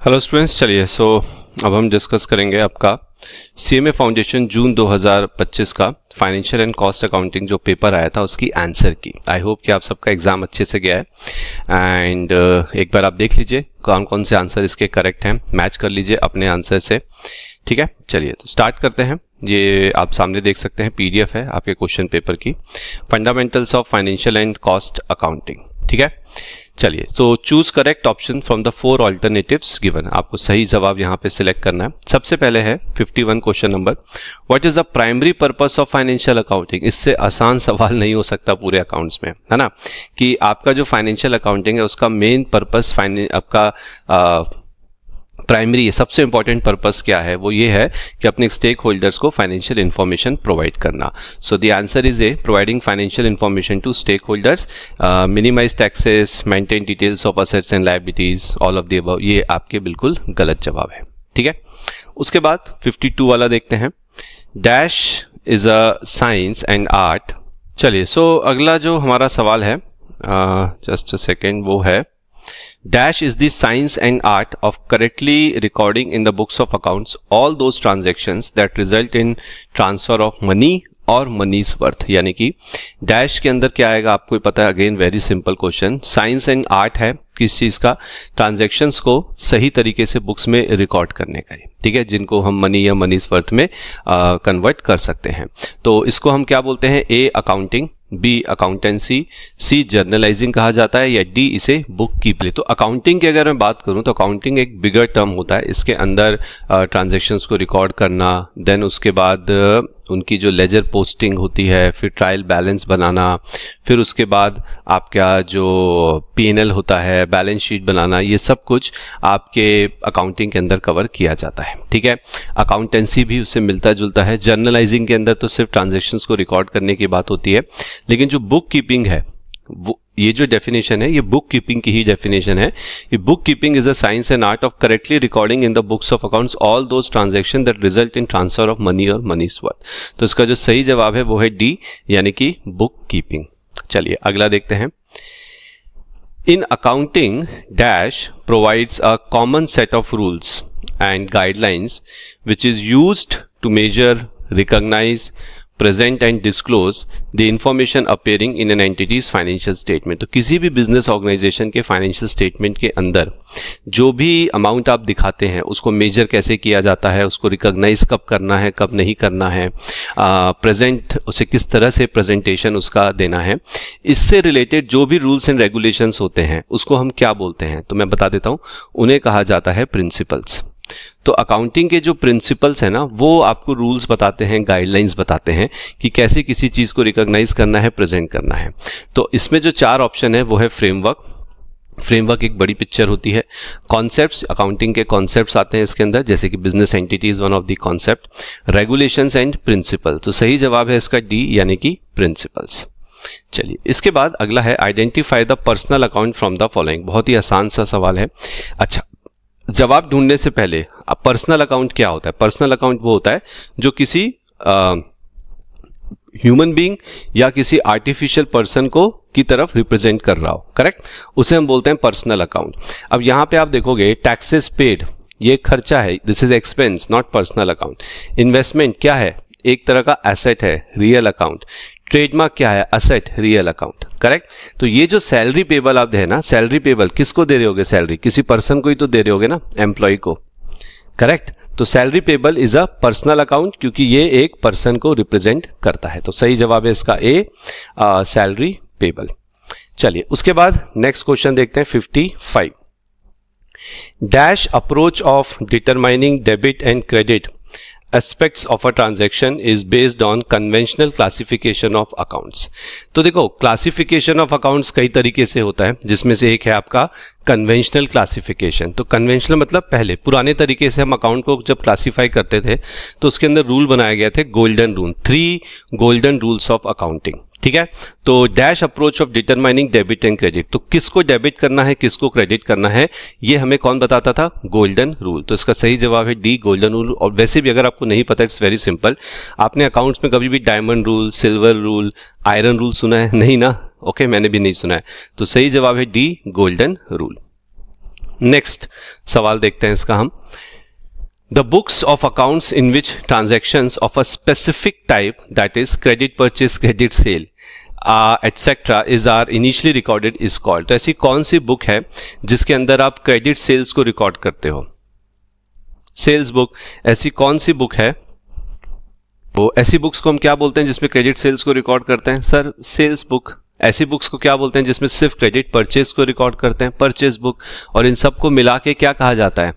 Hello students, चलिए अब हम डिस्कस करेंगे आपका सीएमए फाउंडेशन जून 2025 का फाइनेंशियल एंड कॉस्ट अकाउंटिंग जो पेपर आया था उसकी आंसर की। आई होप कि आप सबका एग्जाम अच्छे से गया है एंड एक बार आप देख लीजिए कौन कौन से आंसर इसके करेक्ट हैं, मैच कर लीजिए अपने आंसर से। ठीक है, चलिए तो स्टार्ट करते हैं। ये आप सामने देख सकते हैं, पीडीएफ है आपके क्वेश्चन पेपर की, fundamentals of financial and cost accounting. ठीक है, चलिए तो choose correct option from the 4 alternatives given. आपको सही जवाब यहाँ पे सिलेक्ट करना है। सबसे पहले है 51 question number, what is the primary purpose of financial accounting. इससे आसान सवाल नहीं हो सकता पूरे अकाउंट्स में, है ना, कि आपका जो फाइनेंशियल अकाउंटिंग है उसका मेन पर्पस आपका प्राइमरी सबसे इंपॉर्टेंट पर्पस क्या है, वो ये है कि अपने स्टेक होल्डर्स को फाइनेंशियल इंफॉर्मेशन प्रोवाइड करना। So the answer is A providing financial information to stakeholders, minimise taxes, maintain details of assets and liabilities, all of the above. ये आपके बिल्कुल गलत जवाब है। ठीक है, उसके बाद 52 वाला देखते हैं, dash is a science and art. चलिए अगला जो हमारा सवाल है, जस्ट अ सेकेंड, वो है Dash is the science and art of correctly recording in the books of accounts all those transactions that result in transfer of money और मनीज worth. यानी कि डैश के अंदर क्या आएगा आपको पता है, again very simple question. Science and art है किस चीज का, ट्रांजैक्शंस को सही तरीके से बुक्स में रिकॉर्ड करने का। ठीक है, जिनको हम मनी या मनीज वर्थ में कन्वर्ट कर सकते हैं। तो इसको हम क्या बोलते हैं, ए अकाउंटिंग, बी अकाउंटेंसी, सी जर्नलाइजिंग कहा जाता है, या डी इसे बुक कीपिंग। तो अकाउंटिंग की अगर मैं बात करूं तो अकाउंटिंग एक बिगर टर्म होता है। इसके अंदर ट्रांजैक्शंस को रिकॉर्ड करना, देन उसके बाद उनकी जो लेजर पोस्टिंग होती है, फिर ट्रायल बैलेंस बनाना, फिर उसके बाद आपका जो पीएनएल होता है, बैलेंस शीट बनाना, ये सब कुछ आपके अकाउंटिंग के अंदर कवर किया जाता है। ठीक है, अकाउंटेंसी भी उससे मिलता जुलता है। जर्नलाइजिंग के अंदर तो सिर्फ ट्रांजैक्शंस को रिकॉर्ड करने की बात होती है, लेकिन जो बुक कीपिंग है वो, ये जो डेफिनेशन है ये बुक कीपिंग की ही डेफिनेशन है। ये book keeping is a science and art of correctly recording in the books of accounts all those transaction that result in transfer of money और मनीज वर्थ। तो इसका जो सही जवाब है वो है डी, यानी कि बुक कीपिंग। चलिए अगला देखते हैं, in accounting dash provides a common set of rules and guidelines which is used to measure, recognise, present and disclose the information appearing in an entity's financial statement. तो किसी भी business organisation के financial statement के अंदर जो भी amount आप दिखाते हैं उसको मेजर कैसे किया जाता है, उसको रिकॉग्नाइज कब करना है, कब नहीं करना है, प्रेजेंट उसे किस तरह से प्रेजेंटेशन उसका देना है, इससे रिलेटेड जो भी रूल्स एंड रेगुलेशंस होते हैं उसको हम क्या बोलते हैं, तो मैं बता देता हूं, उन्हें कहा जाता है प्रिंसिपल्स। तो अकाउंटिंग के जो प्रिंसिपल्स हैं ना, वो आपको रूल्स बताते हैं, गाइडलाइंस बताते हैं कि कैसे किसी चीज को रिकॉग्नाइज करना है, प्रेजेंट करना है। तो इसमें जो 4 ऑप्शन है वो है फ्रेमवर्क। फ्रेमवर्क एक बड़ी पिक्चर होती है। कॉन्सेप्ट्स, अकाउंटिंग के कॉन्सेप्ट्स आते हैं इसके अंदर, जैसे कि business entity is one of the concept. Regulations and principle, तो सही जवाब है इसका डी, यानी कि प्रिंसिपल्स। चलिए इसके बाद अगला है, identify the personal account from the following. बहुत ही आसान सा सवाल है। अच्छा, जवाब ढूंढने से पहले पर्सनल अकाउंट क्या होता है? पर्सनल अकाउंट वो होता है जो किसी ह्यूमन बीइंग या किसी आर्टिफिशियल पर्सन को की तरफ रिप्रेजेंट कर रहा हो, करेक्ट, उसे हम बोलते हैं पर्सनल अकाउंट। अब यहां पे आप देखोगे टैक्सेस पेड, ये खर्चा है, this is expense, not personal account. Investment क्या है? एक तरह का एसेट है, रियल अकाउंट। ट्रेडमार्क क्या है? Asset, real account, correct. तो ये जो सैलरी पेबल आप दे ना, सैलरी पेबल किसको दे रहे होगे? सैलरी किसी पर्सन को ही तो दे रहे होगे ना, एम्प्लॉय को, करेक्ट। तो salary payable is a personal account क्योंकि ये एक पर्सन को रिप्रेजेंट करता है। तो सही जवाब है इसका ए, सैलरी पेबल। चलिए उसके बाद नेक्स्ट क्वेश्चन देखते हैं 55, dash approach of determining debit and credit aspects of a transaction is based on conventional classification of accounts। तो देखो क्लासिफिकेशन ऑफ अकाउंट्स कई तरीके से होता है, जिसमें से एक है आपका कन्वेंशनल क्लासिफिकेशन। तो कन्वेंशनल मतलब पहले पुराने तरीके से हम अकाउंट को जब क्लासिफाई करते थे तो उसके अंदर रूल बनाए गए थे, golden rule, 3 golden rules of accounting. ठीक है, तो dash approach of determining debit and credit, तो किसको डेबिट करना है, किसको क्रेडिट करना है, ये हमें कौन बताता था? Golden rule. तो इसका सही जवाब है डी, गोल्डन रूल। और वैसे भी अगर आपको नहीं पता, इट्स वेरी सिंपल, आपने अकाउंट्स में कभी भी diamond rule, silver rule, iron rule सुना है? नहीं ना, ओके, मैंने भी नहीं सुना है। तो सही जवाब है डी, गोल्डन रूल। नेक्स्ट सवाल देखते हैं इसका हम। The books of accounts in which transactions of a specific type, that is credit purchase, credit sale, etc. are initially recorded is called। तो ऐसी कौन सी बुक है जिसके अंदर आप क्रेडिट सेल्स को रिकॉर्ड करते हो? Sales book. ऐसी कौन सी बुक है? तो ऐसी बुक्स को हम क्या बोलते हैं जिसमें क्रेडिट सेल्स को रिकॉर्ड करते हैं? Sir sales book. ऐसी बुक्स को क्या बोलते हैं जिसमें सिर्फ क्रेडिट परचेज को रिकॉर्ड करते हैं? Purchase book. और इन सबको मिला के क्या कहा जाता है?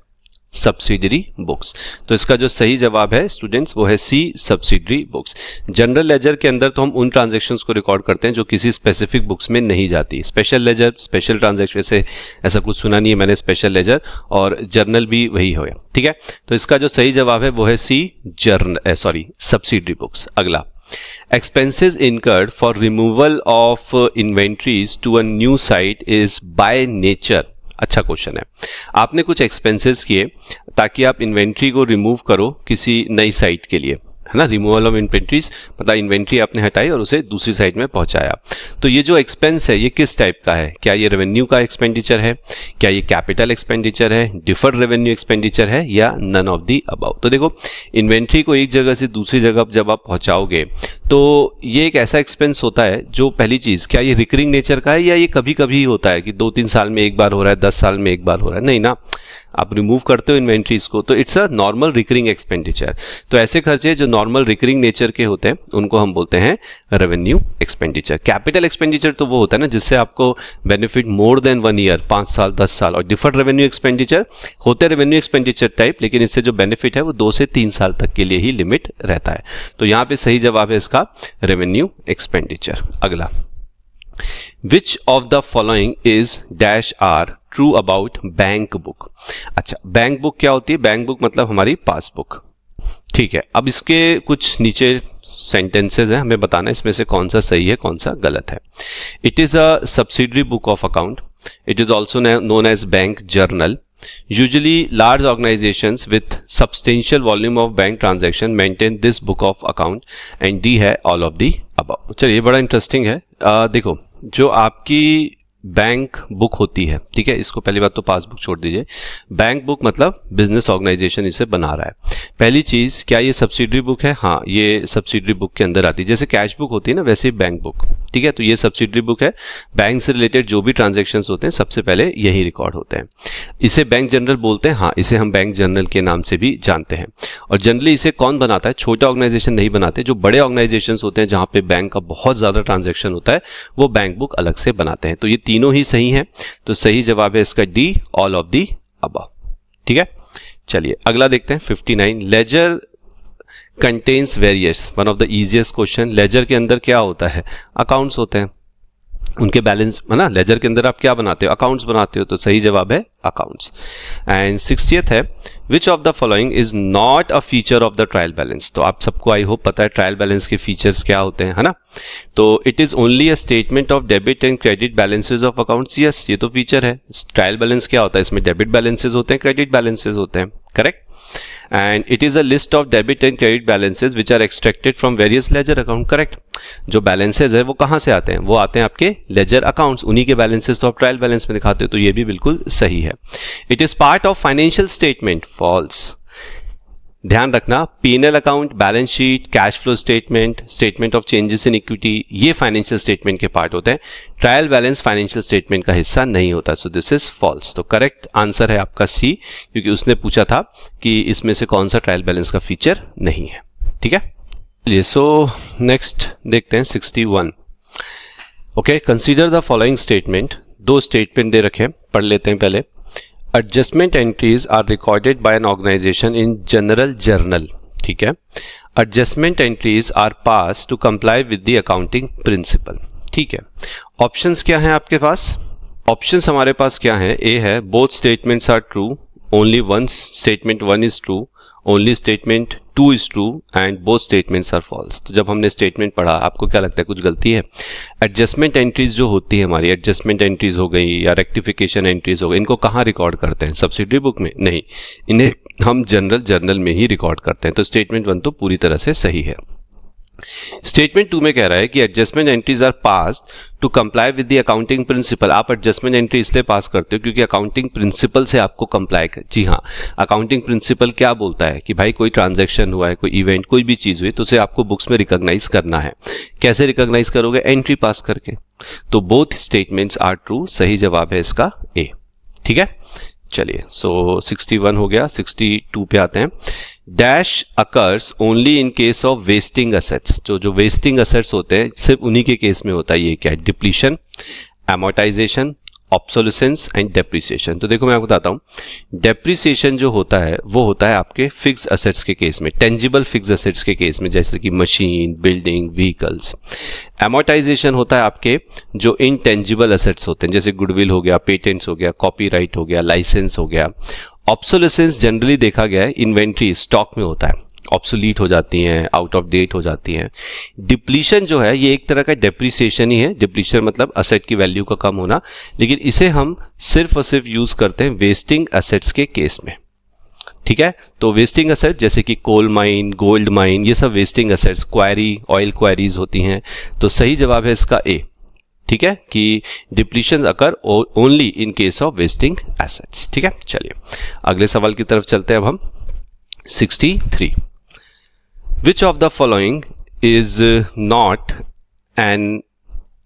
Subsidiary books. तो इसका जो सही जवाब है स्टूडेंट्स वो है सी, सब्सिडरी बुक्स। जनरल लेजर के अंदर तो हम उन ट्रांजैक्शंस को रिकॉर्ड करते हैं जो किसी स्पेसिफिक बुक्स में नहीं जाती। स्पेशल लेजर, स्पेशल ट्रांजैक्शन, से ऐसा कुछ सुना नहीं है मैंने, स्पेशल लेजर और जर्नल भी वही हो गया, ठीक है। तो इसका जो सही जवाब है वो है सी, सब्सिडरी बुक्स। अगला, expenses incurred for removal of inventories to a new site is by nature। अच्छा क्वेश्चन है। आपने कुछ एक्सपेंसेस किए ताकि आप इन्वेंट्री को रिमूव करो किसी नई साइट के लिए, है ना। रिमूवल ऑफ इन्वेंट्रीज मतलब इन्वेंट्री आपने हटाई और उसे दूसरी साइट में पहुंचाया। तो ये जो एक्सपेंस है ये किस टाइप का है? क्या ये रेवेन्यू का एक्सपेंडिचर है? क्या ये कैपिटल एक्सपेंडिचर है? डिफर्ड रेवेन्यू एक्सपेंडिचर है? या नन ऑफ दी अबव? तो देखो, इन्वेंट्री को एक जगह से दूसरी जगह जब आप पहुंचाओगे तो ये एक ऐसा एक्सपेंस होता है जो, पहली चीज, क्या ये रिकरिंग नेचर का है या ये कभी कभी होता है कि 2-3 साल में एक बार हो रहा है, 10 साल में एक बार हो रहा है? नहीं ना, आप रिमूव करते हो इन्वेंट्रीज को तो it's a normal recurring expenditure. तो ऐसे खर्चे जो नॉर्मल रिकरिंग नेचर के होते हैं उनको हम बोलते हैं रेवेन्यू एक्सपेंडिचर। कैपिटल एक्सपेंडिचर तो वो होता है ना जिससे आपको बेनिफिट मोर देन 1 ईयर, 5 साल, 10 साल। और डिफर्ड रेवेन्यू एक्सपेंडिचर होते रेवेन्यू एक्सपेंडिचर टाइप, लेकिन इससे जो बेनिफिट है वो 2 से 3 साल तक के लिए ही लिमिट रहता है। तो यहां पे सही जवाब है इसका रेवेन्यू एक्सपेंडिचर। अगला, which of the following is dash are true about bank book? अच्छा, बैंक बुक क्या होती है? बैंक बुक मतलब हमारी पासबुक, ठीक है। अब इसके कुछ नीचे सेंटेंसेस हैं, हमें बताना है इसमें से कौन सा सही है कौन सा गलत है। It is a subsidiary book of account. It is also known as bank journal. Usually large organizations with substantial volume of bank transaction maintain this book of account and D है all of the above। चलिए, बड़ा interesting है। देखो, जो आपकी bank book होती है, ठीक है, इसको पहली बात तो पासबुक छोड़ दीजिए। बैंक बुक मतलब बिजनेस ऑर्गेनाइजेशन इसे बना रहा है। पहली चीज, क्या ये सब्सिडरी बुक है? हाँ, ये सब्सिडरी बुक के अंदर आती है। जैसे कैश बुक होती है ना, वैसे ही बैंक बुक, ठीक है। तो ये सब्सिडरी बुक है। बैंक से रिलेटेड जो भी ट्रांजेक्शंस होते हैं सबसे पहले यही रिकॉर्ड होते हैं। इसे बैंक जर्नल बोलते हैं। हाँ, इसे हम बैंक जर्नल के नाम से भी जानते हैं। और जनरली इसे कौन बनाता है? छोटे ऑर्गेनाइजेशन नहीं बनाते। जो बड़े ऑर्गेनाइजेशन होते हैं जहां पे बैंक का बहुत ज्यादा ट्रांजेक्शन होता है वो बैंक बुक अलग से बनाते हैं। तो ये तीनों ही सही हैं। तो सही जवाब है इसका D, all of the above, ठीक है। चलिए अगला देखते हैं 59। Ledger contains various, one of the easiest question. Ledger के अंदर क्या होता है? अकाउंट्स होते हैं, उनके बैलेंस, है ना। लेजर के अंदर आप क्या बनाते हो? अकाउंट्स बनाते हो। तो सही जवाब है अकाउंट्स। एंड 60th है, which of the following is not a feature of the trial balance? तो आप सबको आई होप पता है ट्रायल बैलेंस के फीचर्स क्या होते हैं, है ना। तो it is only a statement of debit and credit balances of accounts. Yes, ये तो फीचर है। ट्रायल बैलेंस क्या होता है? इसमें डेबिट बैलेंसेज होते हैं, क्रेडिट बैलेंसेज होते हैं, correct. And it is a list of debit and credit balances which are extracted from various ledger account, correct। जो balances है वो कहाँ से आते हैं? वो आते हैं आपके ledger accounts, उन्हीं के balances तो आप ट्रायल बैलेंस में दिखाते हो। तो ये भी बिल्कुल सही है। It is part of financial statement, false। ध्यान रखना, P&L account, balance sheet, cash flow statement, statement of changes in equity, ये फाइनेंशियल स्टेटमेंट के पार्ट होते हैं। ट्रायल बैलेंस फाइनेंशियल स्टेटमेंट का हिस्सा नहीं होता। So this is false. तो करेक्ट आंसर है आपका सी, क्योंकि उसने पूछा था कि इसमें से कौन सा ट्रायल बैलेंस का फीचर नहीं है, ठीक है। चलिए, सो नेक्स्ट देखते हैं 61। Okay, consider the following statement. 2 statement दे रखे, पढ़ लेते हैं पहले। Adjustment entries are recorded by an organization in general journal, ठीक है। Adjustment entries are passed to comply with the accounting principle, ठीक है। Options क्या हैं आपके पास? Options हमारे पास क्या हैं? A है both statements are true, only one statement 1 is true, only statement 2 is true and both statements are false। तो जब हमने स्टेटमेंट पढ़ा, आपको क्या लगता है कुछ गलती है? एडजस्टमेंट एंट्रीज जो होती है हमारी, एडजस्टमेंट एंट्रीज हो गई या रेक्टिफिकेशन एंट्रीज हो गई, इनको कहाँ रिकॉर्ड करते हैं? सब्सिडरी बुक में? नहीं, इन्हें हम जनरल जर्नल में ही रिकॉर्ड करते हैं। तो स्टेटमेंट 1 तो पूरी तरह से सही है। स्टेटमेंट 2 में कह रहा है कि adjustment entries are passed to comply with the accounting principle. आप एडजस्टमेंट एंट्री इसलिए पास करते हो क्योंकि अकाउंटिंग प्रिंसिपल से आपको कंप्लाई कर। जी हाँ, अकाउंटिंग प्रिंसिपल क्या बोलता है कि भाई कोई ट्रांजैक्शन हुआ है, कोई इवेंट, कोई भी चीज हुई तो उसे आपको बुक्स में रिकॉग्नाइज करना है। कैसे रिकॉग्नाइज करोगे? एंट्री पास करके। तो बोथ स्टेटमेंट्स आर ट्रू, सही जवाब है इसका ए। ठीक है, चलिए, सो 61 हो गया। 62 पे आते हैं। Dash occurs only in case of wasting assets. जो वेस्टिंग असेट्स होते हैं सिर्फ उन्हीं के केस में होता है। ये क्या है? Depletion, amortisation, obsolescence and depreciation. तो देखो मैं आपको बताता हूँ, डेप्रिसिएशन जो होता है वो होता है आपके फिक्स असेट्स के केस में, टेंजिबल फिक्स असेट्स के केस में, जैसे कि मशीन, बिल्डिंग, व्हीकल्स। एमोर्टाइजेशन होता है आपके जो इनटेंजिबल असेट्स होते हैं, जैसे गुडविल हो गया, पेटेंट्स हो गया, कॉपीराइट हो गया, लाइसेंस हो गया। ऑब्सोलेसेंस जनरली देखा गया है इन्वेंट्री, स्टॉक में होता है, ऑब्सोलीट हो जाती हैं, आउट ऑफ डेट हो जाती हैं। डिप्लीशन जो है ये एक तरह का डेप्रिसिएशन ही है। डिप्लीशन मतलब असेट की वैल्यू का कम होना, लेकिन इसे हम सिर्फ और सिर्फ यूज करते हैं वेस्टिंग असेट्स के केस में। ठीक है, तो वेस्टिंग असेट जैसे कि कोल माइन, गोल्ड माइन, ये सब वेस्टिंग असेट्स, क्वारी, ऑयल क्वारीज होती हैं। तो सही जवाब है इसका ए। ठीक है, कि depletion occur only in case of wasting assets. ठीक है, चलिए अगले सवाल की तरफ चलते हैं अब हम। 63, विच of the following is not an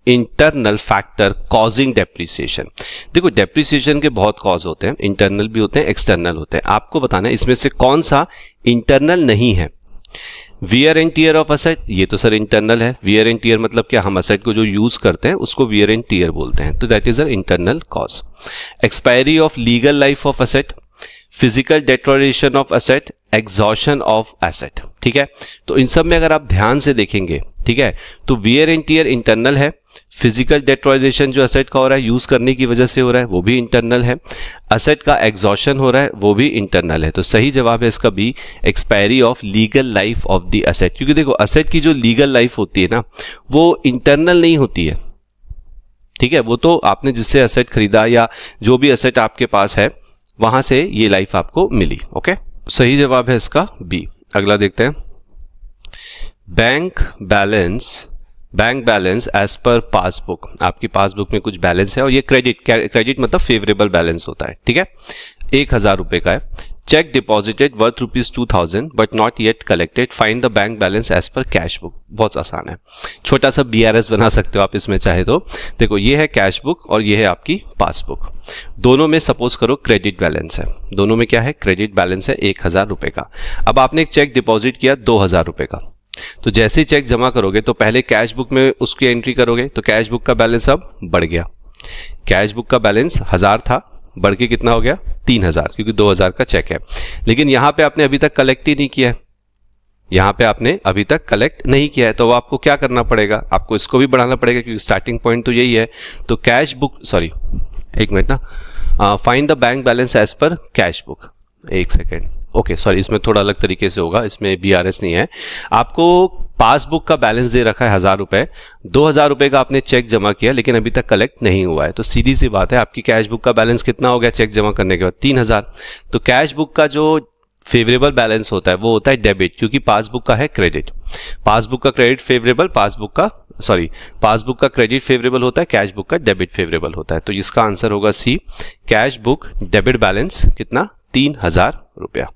internal factor causing depreciation. देखो डेप्रिसिएशन के बहुत कॉज होते हैं, इंटरनल भी होते हैं, एक्सटर्नल होते हैं। आपको बताना है इसमें से कौन सा इंटरनल नहीं है। Wear and tear of asset, ये तो सर इंटरनल है। वियर एंड टीयर मतलब क्या? हम असेट को जो यूज करते हैं उसको वियर एंड टीयर बोलते हैं, तो that is a internal cause. Expiry of legal life of asset, physical deterioration of asset, exhaustion of asset. ठीक है, तो इन सब में अगर आप ध्यान से देखेंगे, ठीक है, तो वियर एंड टीयर इंटरनल है। फिजिकल डेटोराइजेशन जो असेट का हो रहा है यूज करने की वजह से हो रहा है वो भी इंटरनल है। असेट का एग्जॉशन हो रहा है वो भी इंटरनल है। तो सही जवाब है इसका B, expiry of legal life of the asset. क्योंकि देखो असेट की जो लीगल लाइफ होती है ना वो इंटरनल नहीं होती है। ठीक है, वो तो आपने जिससे असेट खरीदा या जो भी असेट आपके पास है वहां से ये लाइफ आपको मिली। ओके, सही जवाब है इसका बी। अगला देखते हैं, bank balance as per passbook. आपकी पासबुक में कुछ बैलेंस है और ये क्रेडिट मतलब फेवरेबल बैलेंस होता है। ठीक है, 1000 रुपए का है। Cheque deposited worth ₹2000 but not yet collected, find the bank balance as per cash book. बहुत आसान है, छोटा सा BRS बना सकते हो आप इसमें चाहे तो। देखो ये है कैश बुक और ये है आपकी पासबुक। दोनों में सपोज करो क्रेडिट बैलेंस है, दोनों में क्या है? क्रेडिट बैलेंस है 1000 रुपए का। अब आपने एक चेक डिपॉजिट किया 2000 रुपए का, तो जैसे ही चेक जमा करोगे तो पहले कैश बुक में उसकी एंट्री करोगे, तो कैश बुक का बैलेंस अब बढ़ गया। कैश बुक का बैलेंस 1000 था, बढ़ के कितना हो गया? 3000, क्योंकि 2000 का चेक है। लेकिन यहां पे आपने अभी तक कलेक्ट ही नहीं किया है, यहां पे आपने अभी तक कलेक्ट नहीं किया है, तो आपको क्या करना पड़ेगा? आपको इसको भी बढ़ाना पड़ेगा क्योंकि स्टार्टिंग पॉइंट तो यही है। तो कैश बुक, सॉरी एक मिनट ना, find the bank balance as per cash book. एक सेकेंड, ओके सॉरी, इसमें थोड़ा अलग तरीके से होगा, इसमें BRS नहीं है। आपको पासबुक का बैलेंस दे रखा है 1000 रुपए, 2000 रुपए का आपने चेक जमा किया लेकिन अभी तक कलेक्ट नहीं हुआ है, तो सीधी सी बात है आपकी कैश बुक का बैलेंस कितना हो गया चेक जमा करने के बाद? 3000। तो कैश बुक का जो फेवरेबल बैलेंस होता है वो होता है डेबिट, क्योंकि पासबुक का है क्रेडिट। पासबुक का क्रेडिट फेवरेबल, पासबुक का क्रेडिट फेवरेबल होता है, कैश बुक का डेबिट फेवरेबल होता है। तो इसका आंसर होगा सी, कैश बुक डेबिट बैलेंस कितना? 3000 रुपया।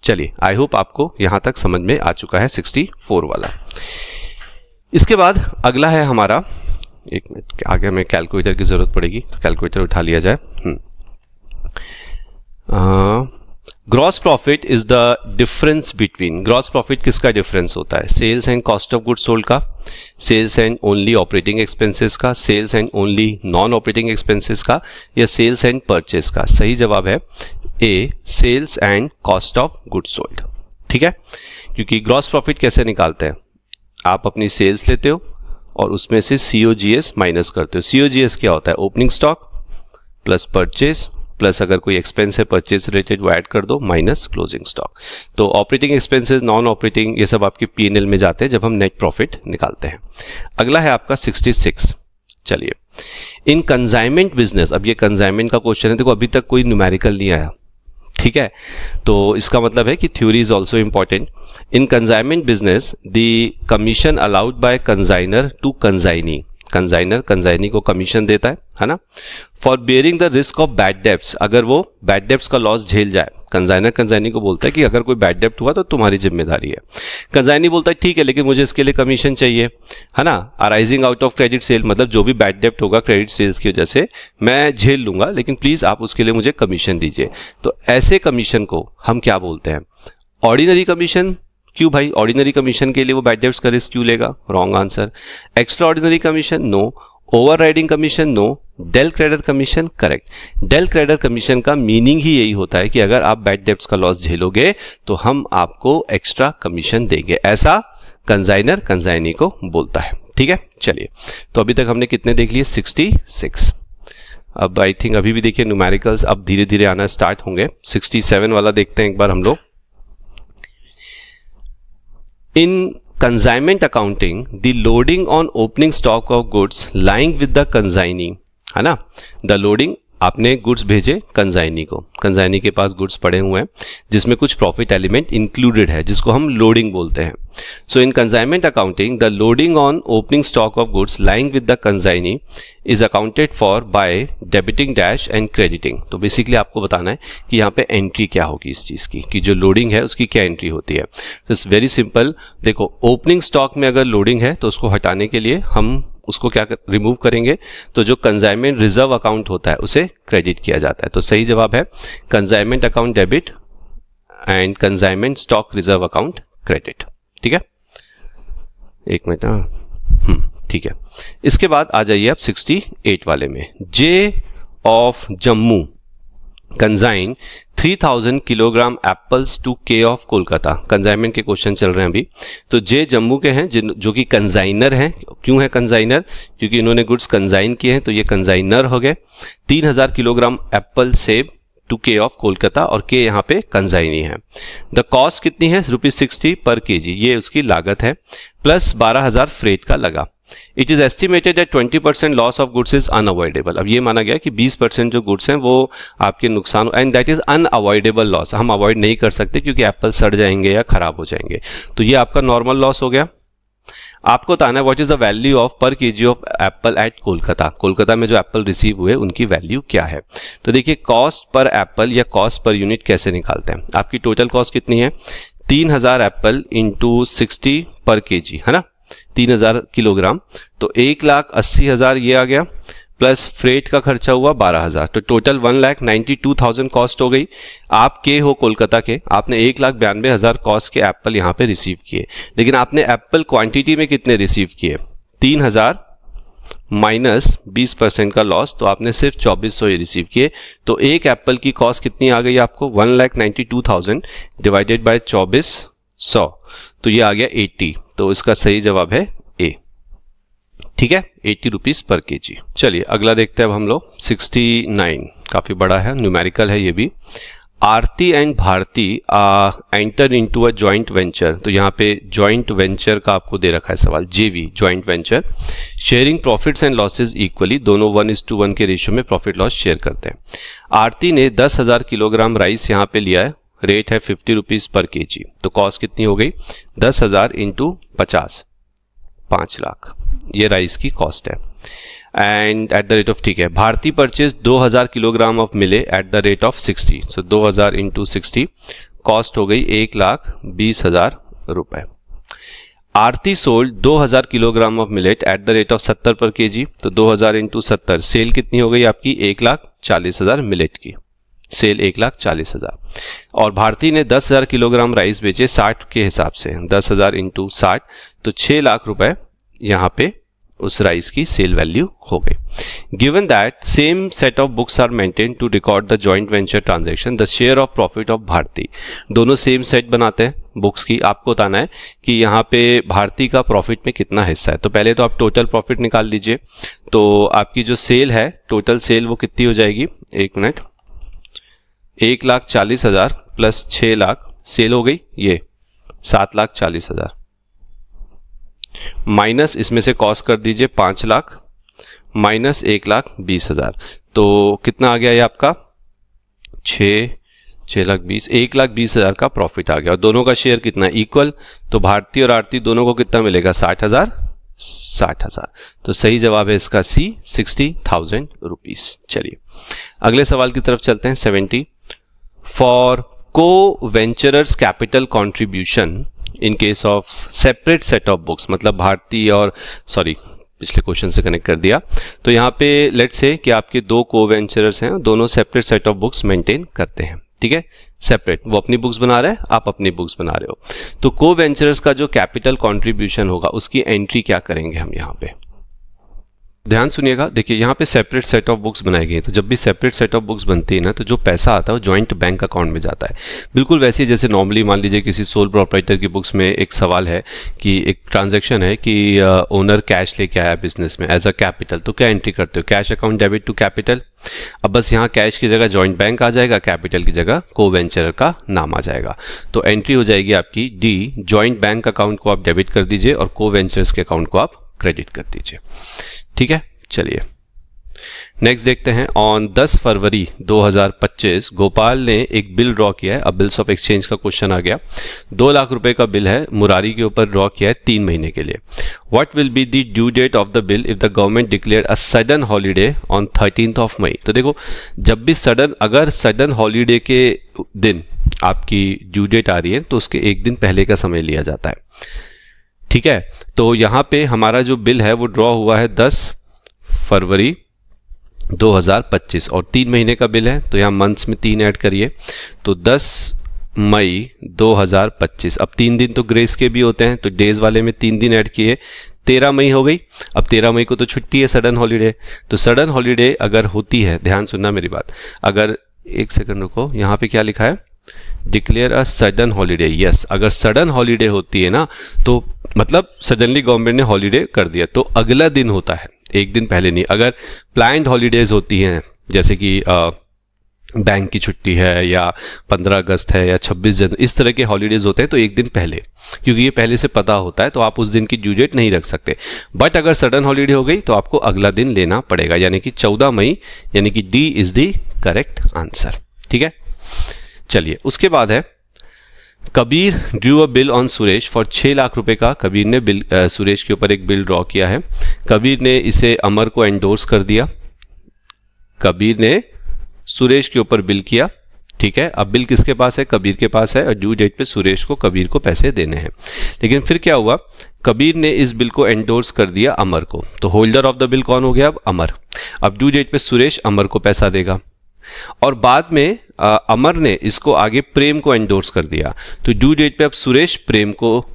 चलिए, आई होप आपको यहां तक समझ में आ चुका है 64 वाला। इसके बाद अगला है हमारा, एक मिनट आगे हमें कैलकुलेटर की जरूरत पड़ेगी, तो कैलकुलेटर उठा लिया जाए। Gross profit is the difference between, gross profit किसका डिफरेंस होता है? Sales and cost of goods sold का, sales and only operating expenses का, sales and only non operating expenses का, या सेल्स एंड परचेस का? सही जवाब है A, sales and cost of goods sold. ठीक है, क्योंकि ग्रॉस प्रॉफिट कैसे निकालते हैं? आप अपनी सेल्स लेते हो और उसमें से COGS माइनस करते हो। COGS क्या होता है? Opening stock plus purchase plus अगर कोई एक्सपेंस है परचेज रिलेटेड वो ऐड कर दो, माइनस क्लोजिंग स्टॉक। तो ऑपरेटिंग एक्सपेंसेस, नॉन ऑपरेटिंग, ये सब आपके P&L में जाते हैं जब हम नेट प्रॉफिट निकालते हैं। अगला है आपका 66। चलिए, इन कंसाइनमेंट बिजनेस, अब ये कंसाइनमेंट का क्वेश्चन है, देखो अभी तक कोई न्यूमेरिकल नहीं आया। ठीक है, तो इसका मतलब है कि theory is also important. In consignment business the commission allowed by consignor to consignee, consignor consignee को कमीशन देता है ना, for bearing the risk of bad debts, अगर वो बैड डेब्ट्स का लॉस झेल जाए। कंसाइनर कंसाइनी को बोलता है कि अगर कोई बैड डेब्ट हुआ तो तुम्हारी जिम्मेदारी है। कंसाइनी बोलता है ठीक है, लेकिन मुझे इसके लिए कमीशन चाहिए, है ना। Arising out of credit sale, मतलब जो भी बैड डेब्ट होगा क्रेडिट सेल्स की वजह से मैं झेल लूंगा, लेकिन प्लीज आप उसके लिए मुझे कमीशन दीजिए। तो ऐसे कमीशन को हम क्या बोलते हैं? Ordinary commission. क्यों भाई? ऑर्डिनरी कमीशन के लिए वो बैड डेब्ट्स का रिस्क क्यों लेगा? Wrong answer. Extraordinary commission? No. Overriding commission? No. Del credere commission? Correct. Del credere commission का मीनिंग ही यही होता है कि अगर आप बैड डेब्ट्स का लॉस झेलोगे तो हम आपको एक्स्ट्रा कमीशन देंगे, ऐसा कंसाइनर कंसाइनी को बोलता है। ठीक है, चलिए, तो अभी तक हमने कितने देख लिए? 66। अब आई थिंक अभी भी देखिए न्यूमेरिकल्स अब धीरे धीरे आना स्टार्ट होंगे। 67 वाला देखते हैं एक बार हम लोग। In consignment accounting, the loading on opening stock of goods lying with the consignee, है ना। The loading, आपने गुड्स भेजे कंसाइनी को, कंसाइनी के पास गुड्स पड़े हुए हैं जिसमें कुछ प्रॉफिट एलिमेंट इंक्लूडेड है, जिसको हम लोडिंग बोलते हैं। So in consignment accounting the loading on opening stock of goods lying with the consignee is accounted for by debiting dash and crediting. तो बेसिकली आपको बताना है कि यहाँ पे एंट्री क्या होगी इस चीज़ की, कि जो लोडिंग है उसकी क्या एंट्री होती है। तो इट्स वेरी सिंपल। देखो, ओपनिंग स्टॉक में अगर लोडिंग है तो उसको हटाने के लिए हम उसको क्या रिमूव करेंगे, तो जो कंसाइनमेंट रिजर्व अकाउंट होता है उसे क्रेडिट किया जाता है। तो सही जवाब है consignment account debit and consignment stock reserve account credit. ठीक है, एक मिनट। ठीक है, इसके बाद आ जाइए आप 68 वाले में। J of Jammu consign 3000 kilogram apples to K of Kolkata. Consignment के क्वेश्चन चल रहे हैं अभी। तो जे जम्मू के हैं जो कि कंसाइनर हैं। क्यों है कंसाइनर? क्योंकि इन्होंने गुड्स कंसाइन किए हैं, तो ये कंसाइनर हो गए। 3000 किलोग्राम एप्पल सेब टू के ऑफ कोलकाता, और के यहाँ पे कंसाइनी है। द कॉस्ट कितनी है? ₹60 पर केजी, ये उसकी लागत है, प्लस 12,000 फ्रेट का लगा। It is estimated that 20% loss of goods is unavoidable. अब ये माना गया कि 20% जो गुड्स हैं वो आपके नुकसान, and that is unavoidable loss, हम अवॉइड नहीं कर सकते क्योंकि एप्पल सड़ जाएंगे या खराब हो जाएंगे। तो ये आपका नॉर्मल लॉस हो गया। आपको बताना है what is the value of per KG of apple at Kolkata. Kolkata में जो एप्पल रिसीव हुए उनकी वैल्यू क्या है? तो देखिए, कॉस्ट पर एप्पल या कॉस्ट पर यूनिट कैसे निकालते हैं? आपकी टोटल कॉस्ट कितनी है? 3000 एप्पल इंटू 60 पर केजी, है ना, 3000 किलोग्राम, तो 1,80,000 ये आ गया, प्लस फ्रेट का खर्चा हुआ 12,000, तो टोटल 1,92,000 कॉस्ट हो गई। आप के हो कोलकाता के, आपने 1,92,000 कॉस्ट के एप्पल यहाँ पे रिसीव किए, लेकिन आपने एप्पल क्वांटिटी में कितने रिसीव किए? 3000 माइनस 20% का लॉस, तो आपने सिर्फ 2400 ही रिसीव किए। तो एक एप्पल की कॉस्ट कितनी आ गई आपको? 1,92,000 डिवाइडेड बाय 2400, तो ये आ गया 80। तो इसका सही जवाब है ए। ठीक है, 80 रुपीज पर केजी। चलिए अगला देखते हैं अब हम लोग। 69 काफी बड़ा है, न्यूमेरिकल है ये भी। Aarti and Bharti enter into a joint venture. तो यहाँ पे जॉइंट वेंचर का आपको दे रखा है सवाल, जेवी joint venture, sharing profits and losses equally, दोनों 1:1 के रेशियो में प्रॉफिट लॉस शेयर करते हैं। आरती ने 10,000 किलोग्राम राइस यहाँ पे लिया है, रेट है 50 रुपीज पर केजी, तो कॉस्ट कितनी हो गई? 10,000 इंटू 50, 5 लाख, ये राइस की कॉस्ट है। And at the rate of, ठीक है, Bharti purchase 2000 kilogram of millet at the rate of 60, so 2000 into 60, cost हो गई 1,20,000 रुपए। Aarti sold 2000 kilogram of millet at the rate of 70 per KG, तो 2000 इंटू 70, सेल कितनी हो गई आपकी? 1,40,000 मिलेट की सेल, 1,40,000। और भारती ने 10,000 किलोग्राम राइस बेचे 60 के हिसाब से, 10,000 इंटू 60, तो 6 लाख रुपए यहाँ पे उस राइस की सेल वैल्यू हो गई। Given that same set of books are maintain to record the joint venture transaction, the share of profit of Bharati, दोनों सेम सेट बनाते हैं बुक्स की। आपको बताना है कि यहाँ पे भारती का प्रॉफिट में कितना हिस्सा है। तो पहले तो आप टोटल प्रॉफिट निकाल लीजिए। तो आपकी जो सेल है, टोटल सेल, वो कितनी हो जाएगी? एक मिनट, 1,40,000 प्लस 6 लाख, सेल हो गई ये 7,40,000, माइनस इसमें से कॉस्ट कर दीजिए 5 लाख, माइनस 1,20,000, तो कितना आ गया ये आपका? 6, 6,20,000, 1,20,000 का प्रॉफिट आ गया और दोनों का शेयर कितना इक्वल, तो भारती और आरती दोनों को कितना मिलेगा 60,000। तो सही जवाब है इसका सी 60,000 रुपीज। चलिए अगले सवाल की तरफ चलते हैं। 70 for co-venturers capital contribution in case of separate set of books, मतलब भारती और पिछले क्वेश्चन से कनेक्ट कर दिया। तो यहाँ पे लेट्स से कि आपके दो को वेंचरर्स हैं, दोनों separate set of books maintain करते हैं, ठीक है, सेपरेट, वो अपनी बुक्स बना रहे हैं, आप अपनी बुक्स बना रहे हो। तो को वेंचरर्स का जो कैपिटल कंट्रीब्यूशन होगा उसकी एंट्री क्या करेंगे हम यहाँ पे, ध्यान सुनिएगा। देखिए यहाँ पे सेपरेट सेट ऑफ बुक्स बनाई गई है, तो जब भी सेपरेट सेट ऑफ बुक्स बनती है ना, तो जो पैसा आता है वो जॉइंट बैंक अकाउंट में जाता है। बिल्कुल वैसे ही जैसे नॉर्मली मान लीजिए किसी सोल प्रोप्राइटर की बुक्स में एक सवाल है कि एक ट्रांजैक्शन है कि ओनर कैश लेके आया बिजनेस में एज अ कैपिटल, तो क्या एंट्री करते हो, cash account debit to capital. अब बस यहाँ कैश की जगह जॉइंट बैंक आ जाएगा, कैपिटल की जगह को वेंचरर का नाम आ जाएगा। तो एंट्री हो जाएगी आपकी डी, जॉइंट बैंक अकाउंट को आप डेबिट कर दीजिए और को वेंचर्स के अकाउंट को आप क्रेडिट कर दीजिए, ठीक है। चलिए नेक्स्ट देखते हैं। ऑन 10 फरवरी 2025 गोपाल ने एक बिल ड्रॉ किया है। अब बिल्स ऑफ एक्सचेंज का क्वेश्चन आ गया। 2 लाख रुपए का बिल है, मुरारी के ऊपर ड्रॉ किया है 3 महीने के लिए। What will be the due date of the bill if the government declare a sudden holiday on 13 मई। तो देखो जब भी अगर सडन हॉलीडे के दिन आपकी ड्यू डेट आ रही है तो उसके एक दिन पहले का समय लिया जाता है, ठीक है। तो यहाँ पे हमारा जो बिल है वो ड्रॉ हुआ है 10 फरवरी 2025 और 3 महीने का बिल है, तो यहाँ मंथ्स में 3 ऐड करिए, तो 10 मई 2025। अब 3 दिन तो ग्रेस के भी होते हैं, तो डेज वाले में 3 दिन ऐड किए, 13 मई हो गई। अब 13 मई को तो छुट्टी है, सडन हॉलीडे। तो सडन हॉलीडे अगर होती है, ध्यान सुनना मेरी बात, अगर एक सेकंड रुको, यहाँ पे क्या लिखा है, declare a sudden holiday. Yes, अगर सडन हॉलीडे होती है ना, तो मतलब सडनली गवर्नमेंट ने हॉलीडे कर दिया, तो अगला दिन होता है, एक दिन पहले नहीं। अगर प्लान्ड हॉलीडेज होती हैं, जैसे कि बैंक की छुट्टी है या 15 अगस्त है या 26 जनवरी, इस तरह के हॉलीडेज होते हैं, तो एक दिन पहले, क्योंकि ये पहले से पता होता है, तो आप उस दिन की ड्यू डेट नहीं रख सकते। बट अगर सडन हॉलीडे हो गई तो आपको अगला दिन लेना पड़ेगा, यानी कि 14 मई, यानी कि D is the correct answer, ठीक है। चलिए उसके बाद है Kabir drew a bill on Suresh for 6 lakh रुपए का। कबीर ने बिल सुरेश के ऊपर एक बिल ड्रॉ किया है। कबीर ने इसे अमर को एंडोर्स कर दिया। कबीर ने सुरेश के ऊपर बिल किया, ठीक है। अब बिल किसके पास है, कबीर के पास है, और ड्यू डेट पे सुरेश को कबीर को पैसे देने हैं। लेकिन फिर क्या हुआ, कबीर ने इस बिल को एंडोर्स कर दिया अमर को, तो होल्डर ऑफ द बिल कौन हो गया अब, अमर। अब ड्यू डेट पे सुरेश अमर को पैसा देगा, और बाद में अमर ने इसको आगे प्रेम को एंडोर्स कर दिया, तो ड्यू डेट पे अब सुरेश प्रेम को,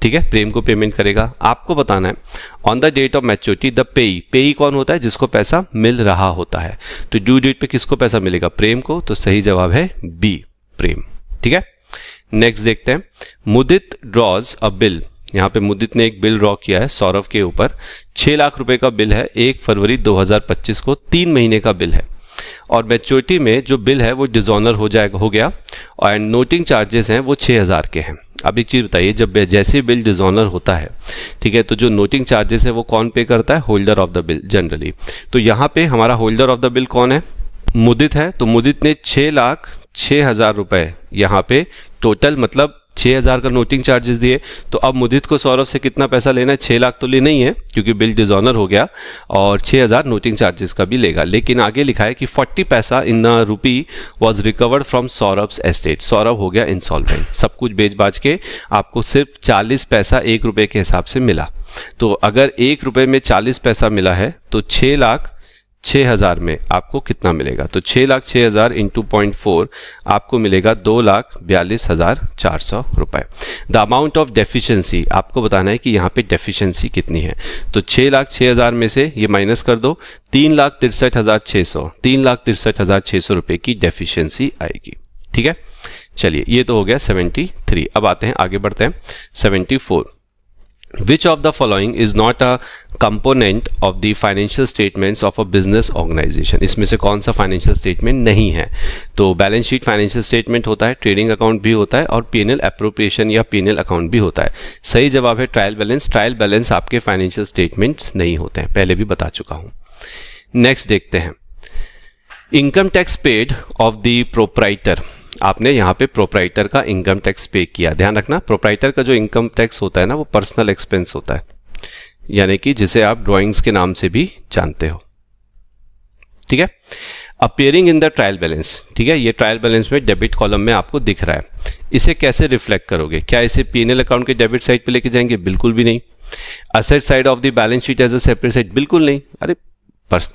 ठीक है, प्रेम को पेमेंट करेगा। आपको बताना है on the date of maturity the payee कौन होता है, जिसको पैसा मिल रहा होता है। तो ड्यू डेट पे किसको पैसा मिलेगा, प्रेम को, तो सही जवाब है बी, प्रेम, ठीक है। नेक्स्ट देखते हैं। मुदित ड्रॉज अ बिल, यहाँ पे मुदित ने एक बिल ड्रॉ किया है सौरभ के ऊपर। 6 लाख रुपए का बिल है, 1 फरवरी 2025 को, 3 महीने का बिल है, और मैच्योरिटी में जो बिल है वो डिसऑनर हो गया, और नोटिंग चार्जेस हैं वो 6,000 के हैं। अब एक चीज़ बताइए, जब जैसे बिल डिसऑनर होता है, ठीक है, तो जो नोटिंग चार्जेस है वो कौन पे करता है, holder of the bill generally. तो यहाँ पे हमारा होल्डर ऑफ द बिल कौन है, मुदित है। तो मुदित ने 6,06,000 रुपए यहाँ पे टोटल, मतलब 6,000 का नोटिंग चार्जेस दिए। तो अब मुदित को सौरभ से कितना पैसा लेना है, 6 लाख तो लेना ही है क्योंकि बिल डिसऑनर हो गया, और 6,000 नोटिंग चार्जेस का भी लेगा। लेकिन आगे लिखा है कि 40 paisa in rupee was recovered from Saurabh's estate. Saurabh हो गया इंसॉल्वेंट, सब कुछ बेच बाच के आपको सिर्फ 40 पैसा 1 रुपये के हिसाब से मिला। तो अगर 1 रुपये में 40 पैसा मिला है तो 6,06,000 में आपको कितना मिलेगा, तो 6,06,000 इंटू 0.4 आपको मिलेगा 2,42,400 रुपए। द अमाउंट ऑफ डेफिशिएंसी आपको बताना है कि यहाँ पे डेफिशिएंसी कितनी है। तो 6,06,000 में से ये माइनस कर दो, 3,63,600 रुपए की डेफिशिएंसी आएगी, ठीक है। चलिए ये तो हो गया 73। अब आते हैं, आगे बढ़ते हैं 74। Which of the following is not a component of the financial statements of a business organization? इसमें से कौन सा फाइनेंशियल स्टेटमेंट नहीं है? तो बैलेंस शीट फाइनेंशियल स्टेटमेंट होता है, ट्रेडिंग अकाउंट भी होता है, और पीएनएल एप्रोप्रिएशन या पीएनएल अकाउंट भी होता है। सही जवाब है ट्रायल बैलेंस। ट्रायल बैलेंस आपके फाइनेंशियल स्टेटमेंट्स नहीं होते हैं, पहले भी बता चुका हूं। नेक्स्ट देखते हैं, income tax paid of the proprietor. आपने यहाँ पे प्रोप्राइटर का इनकम टैक्स पे किया। ध्यान रखना, प्रोप्राइटर का जो इनकम टैक्स होता है ना वो पर्सनल एक्सपेंस होता है, यानी कि जिसे आप ड्राइंग्स के नाम से भी जानते हो। ठीक है, appearing in the trial balance, ठीक है, ये ट्रायल बैलेंस में डेबिट कॉलम में आपको दिख रहा है। इसे कैसे रिफ्लेक्ट करोगे? क्या इसे P&L अकाउंट के डेबिट साइड पे लेके जाएंगे? बिल्कुल भी नहीं। Asset side of the balance sheet as a separate side? बिल्कुल नहीं। अरे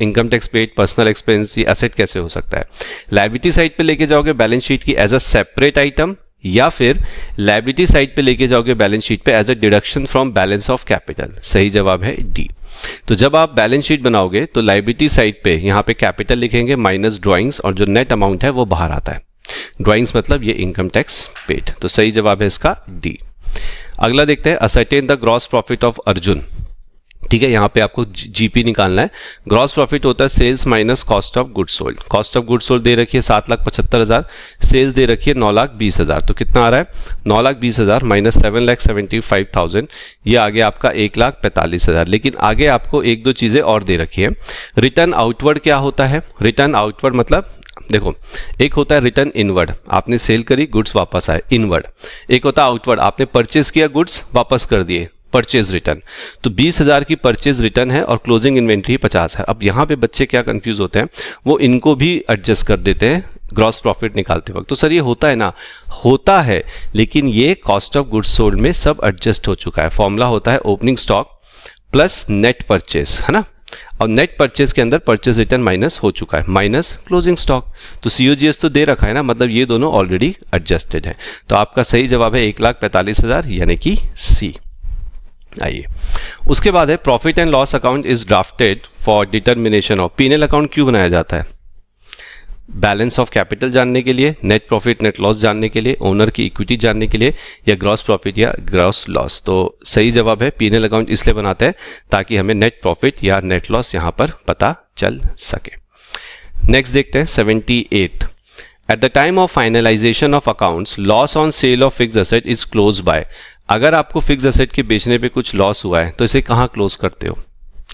income tax paid, personal expense, ये असेट कैसे हो सकता है? लायबिलिटी साइड पे लेके जाओगे बैलेंस शीट की एज अ सेपरेट आइटम, या फिर लायबिलिटी साइड पे लेके जाओगे बैलेंस शीट पे as a deduction from balance of capital. सही जवाब है डी। तो जब आप बैलेंस शीट बनाओगे तो लायबिलिटी साइड पे यहाँ पे कैपिटल लिखेंगे माइनस ड्राइंग्स, और जो नेट अमाउंट है वो बाहर आता है। ड्राइंग्स मतलब ये इनकम टैक्स पेड। तो सही जवाब है इसका डी। अगला देखते हैं, ascertain the gross profit of Arjun. ठीक है, यहाँ पे आपको जीपी निकालना है। ग्रॉस प्रॉफिट होता है sales minus cost of goods sold. Cost of goods sold दे रखी है 7,75,000, सेल्स दे रखी है 9,20,000। तो कितना आ रहा है? 9,20,000 माइनस 7,75,000, ये आगे आपका 1,45,000। लेकिन आगे आपको एक दो चीजें और दे रखी है। रिटर्न आउटवर्ड क्या होता है? रिटर्न आउटवर्ड मतलब देखो, एक होता है रिटर्न इनवर्ड, आपने सेल करी, गुड्स वापस आए, इनवर्ड। एक होता है आउटवर्ड, आपने परचेज किया, गुड्स वापस कर दिए, परचेज रिटर्न। तो 20,000 की परचेज रिटर्न है और क्लोजिंग इन्वेंट्री 50 है। अब यहाँ पे बच्चे क्या कंफ्यूज होते हैं, वो इनको भी एडजस्ट कर देते हैं ग्रॉस प्रॉफिट निकालते वक्त। तो सर ये होता है ना? होता है, लेकिन ये कॉस्ट ऑफ गुड्स सोल्ड में सब एडजस्ट हो चुका है। फॉर्मूला होता है opening stock plus net purchase, है ना, और नेट परचेज के अंदर परचेज रिटर्न माइनस हो चुका है, माइनस क्लोजिंग स्टॉक। तो सीओजीएस तो दे रखा है ना, मतलब ये दोनों ऑलरेडी एडजस्टेड है। तो आपका सही जवाब है 1,45,000 यानी कि सी। आइए, उसके बाद है profit and loss account is drafted for determination of. P&L account क्यों बनाया जाता है? बैलेंस ऑफ कैपिटल जानने के लिए, नेट प्रॉफिट नेट लॉस जानने के लिए, ओनर की इक्विटी जानने के लिए, या ग्रॉस प्रॉफिट या ग्रॉस लॉस। तो सही जवाब है P&L अकाउंट इसलिए बनाते हैं ताकि हमें नेट प्रॉफिट या नेट लॉस यहां पर पता चल सके। नेक्स्ट देखते हैं 78। Eight the time of finalisation of accounts loss on sale of fixed asset is close by. अगर आपको फिक्स एसेट के बेचने पे कुछ लॉस हुआ है तो इसे कहां क्लोज करते हो?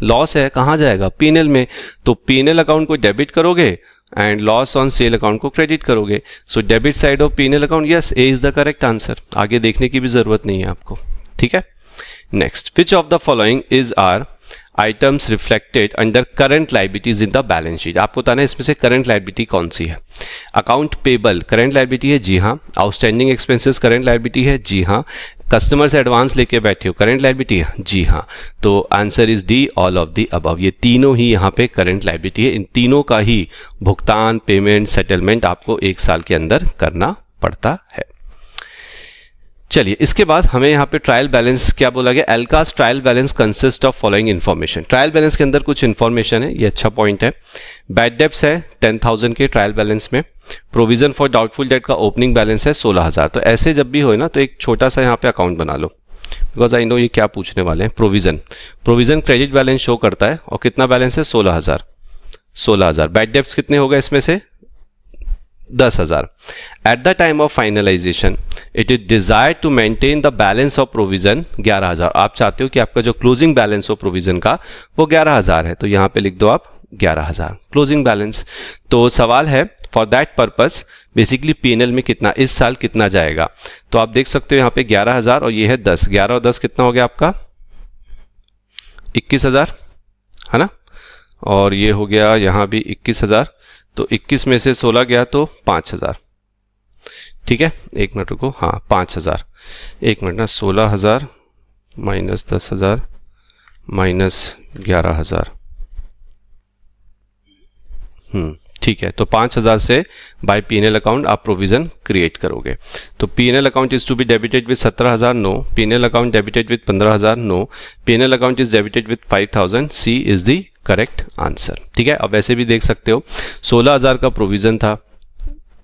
लॉस है, कहां जाएगा? P&L में। तो P&L अकाउंट को डेबिट करोगे and loss on sale account को क्रेडिट करोगे। So debit side of P&L account, yes, A is the correct answer. आगे देखने की भी जरूरत नहीं है आपको। ठीक है, next, which of the following is are items reflected under current liabilities in the balance sheet. आपको बताना है इसमें से करंट लायबिलिटी कौन सी है। अकाउंट पेबल करंट लायबिलिटी है, जी हाँ। आउटस्टैंडिंग एक्सपेंसेस करंट लायबिलिटी है, जी हाँ। कस्टमर से एडवांस लेके बैठे हो, करंट लायबिलिटी है, जी हाँ। तो answer is D, all of the above. ये तीनों ही यहाँ पे करंट लायबिलिटी है। इन तीनों का ही भुगतान, पेमेंट, सेटलमेंट आपको एक साल के अंदर करना पड़ता है। चलिए, इसके बाद हमें यहाँ पे ट्रायल बैलेंस क्या बोला गया? Alka's trial balance consist of following information. Trial balance के अंदर कुछ इन्फॉर्मेशन है, ये अच्छा पॉइंट है। बैड डेब्ट्स है 10,000 के ट्रायल बैलेंस में। प्रोविजन फॉर डाउटफुल डेट का ओपनिंग बैलेंस है 16,000। तो ऐसे जब भी हो ना तो एक छोटा सा यहाँ पे अकाउंट बना लो, बिकॉज आई नो ये क्या पूछने वाले हैं। प्रोविजन क्रेडिट बैलेंस शो करता है और कितना बैलेंस है? 16,000। बैड डेब्ट्स कितने हो गए इसमें से? 10,000। At the time of finalisation it is desire to maintain the balance of provision 11,000। आप चाहते हो कि आपका जो क्लोजिंग बैलेंस हो प्रोविजन का वो 11,000 है, तो यहां पे लिख दो आप 11,000 क्लोजिंग बैलेंस। तो सवाल है for that purpose basically P&L में कितना इस साल कितना जाएगा? तो आप देख सकते हो यहाँ पे 11,000 और ये है 10। 11 और 10 कितना हो गया आपका? 21,000, है ना। और ये हो गया यहाँ भी 21,000। तो 21 में से 16 गया तो 5,000। ठीक है, एक मिनट रुको, हाँ 5,000। एक मिनट ना, 16,000 माइनस 10,000 माइनस 11,000। ठीक है, तो 5,000 से बाय P&L अकाउंट आप प्रोविजन क्रिएट करोगे। तो P&L account is to be debited with 17,000, no. P&L account debited with 15,000, no. P&L account is debited with 5,000, C is the correct answer. ठीक है, अब वैसे भी देख सकते हो 16,000 का प्रोविजन था,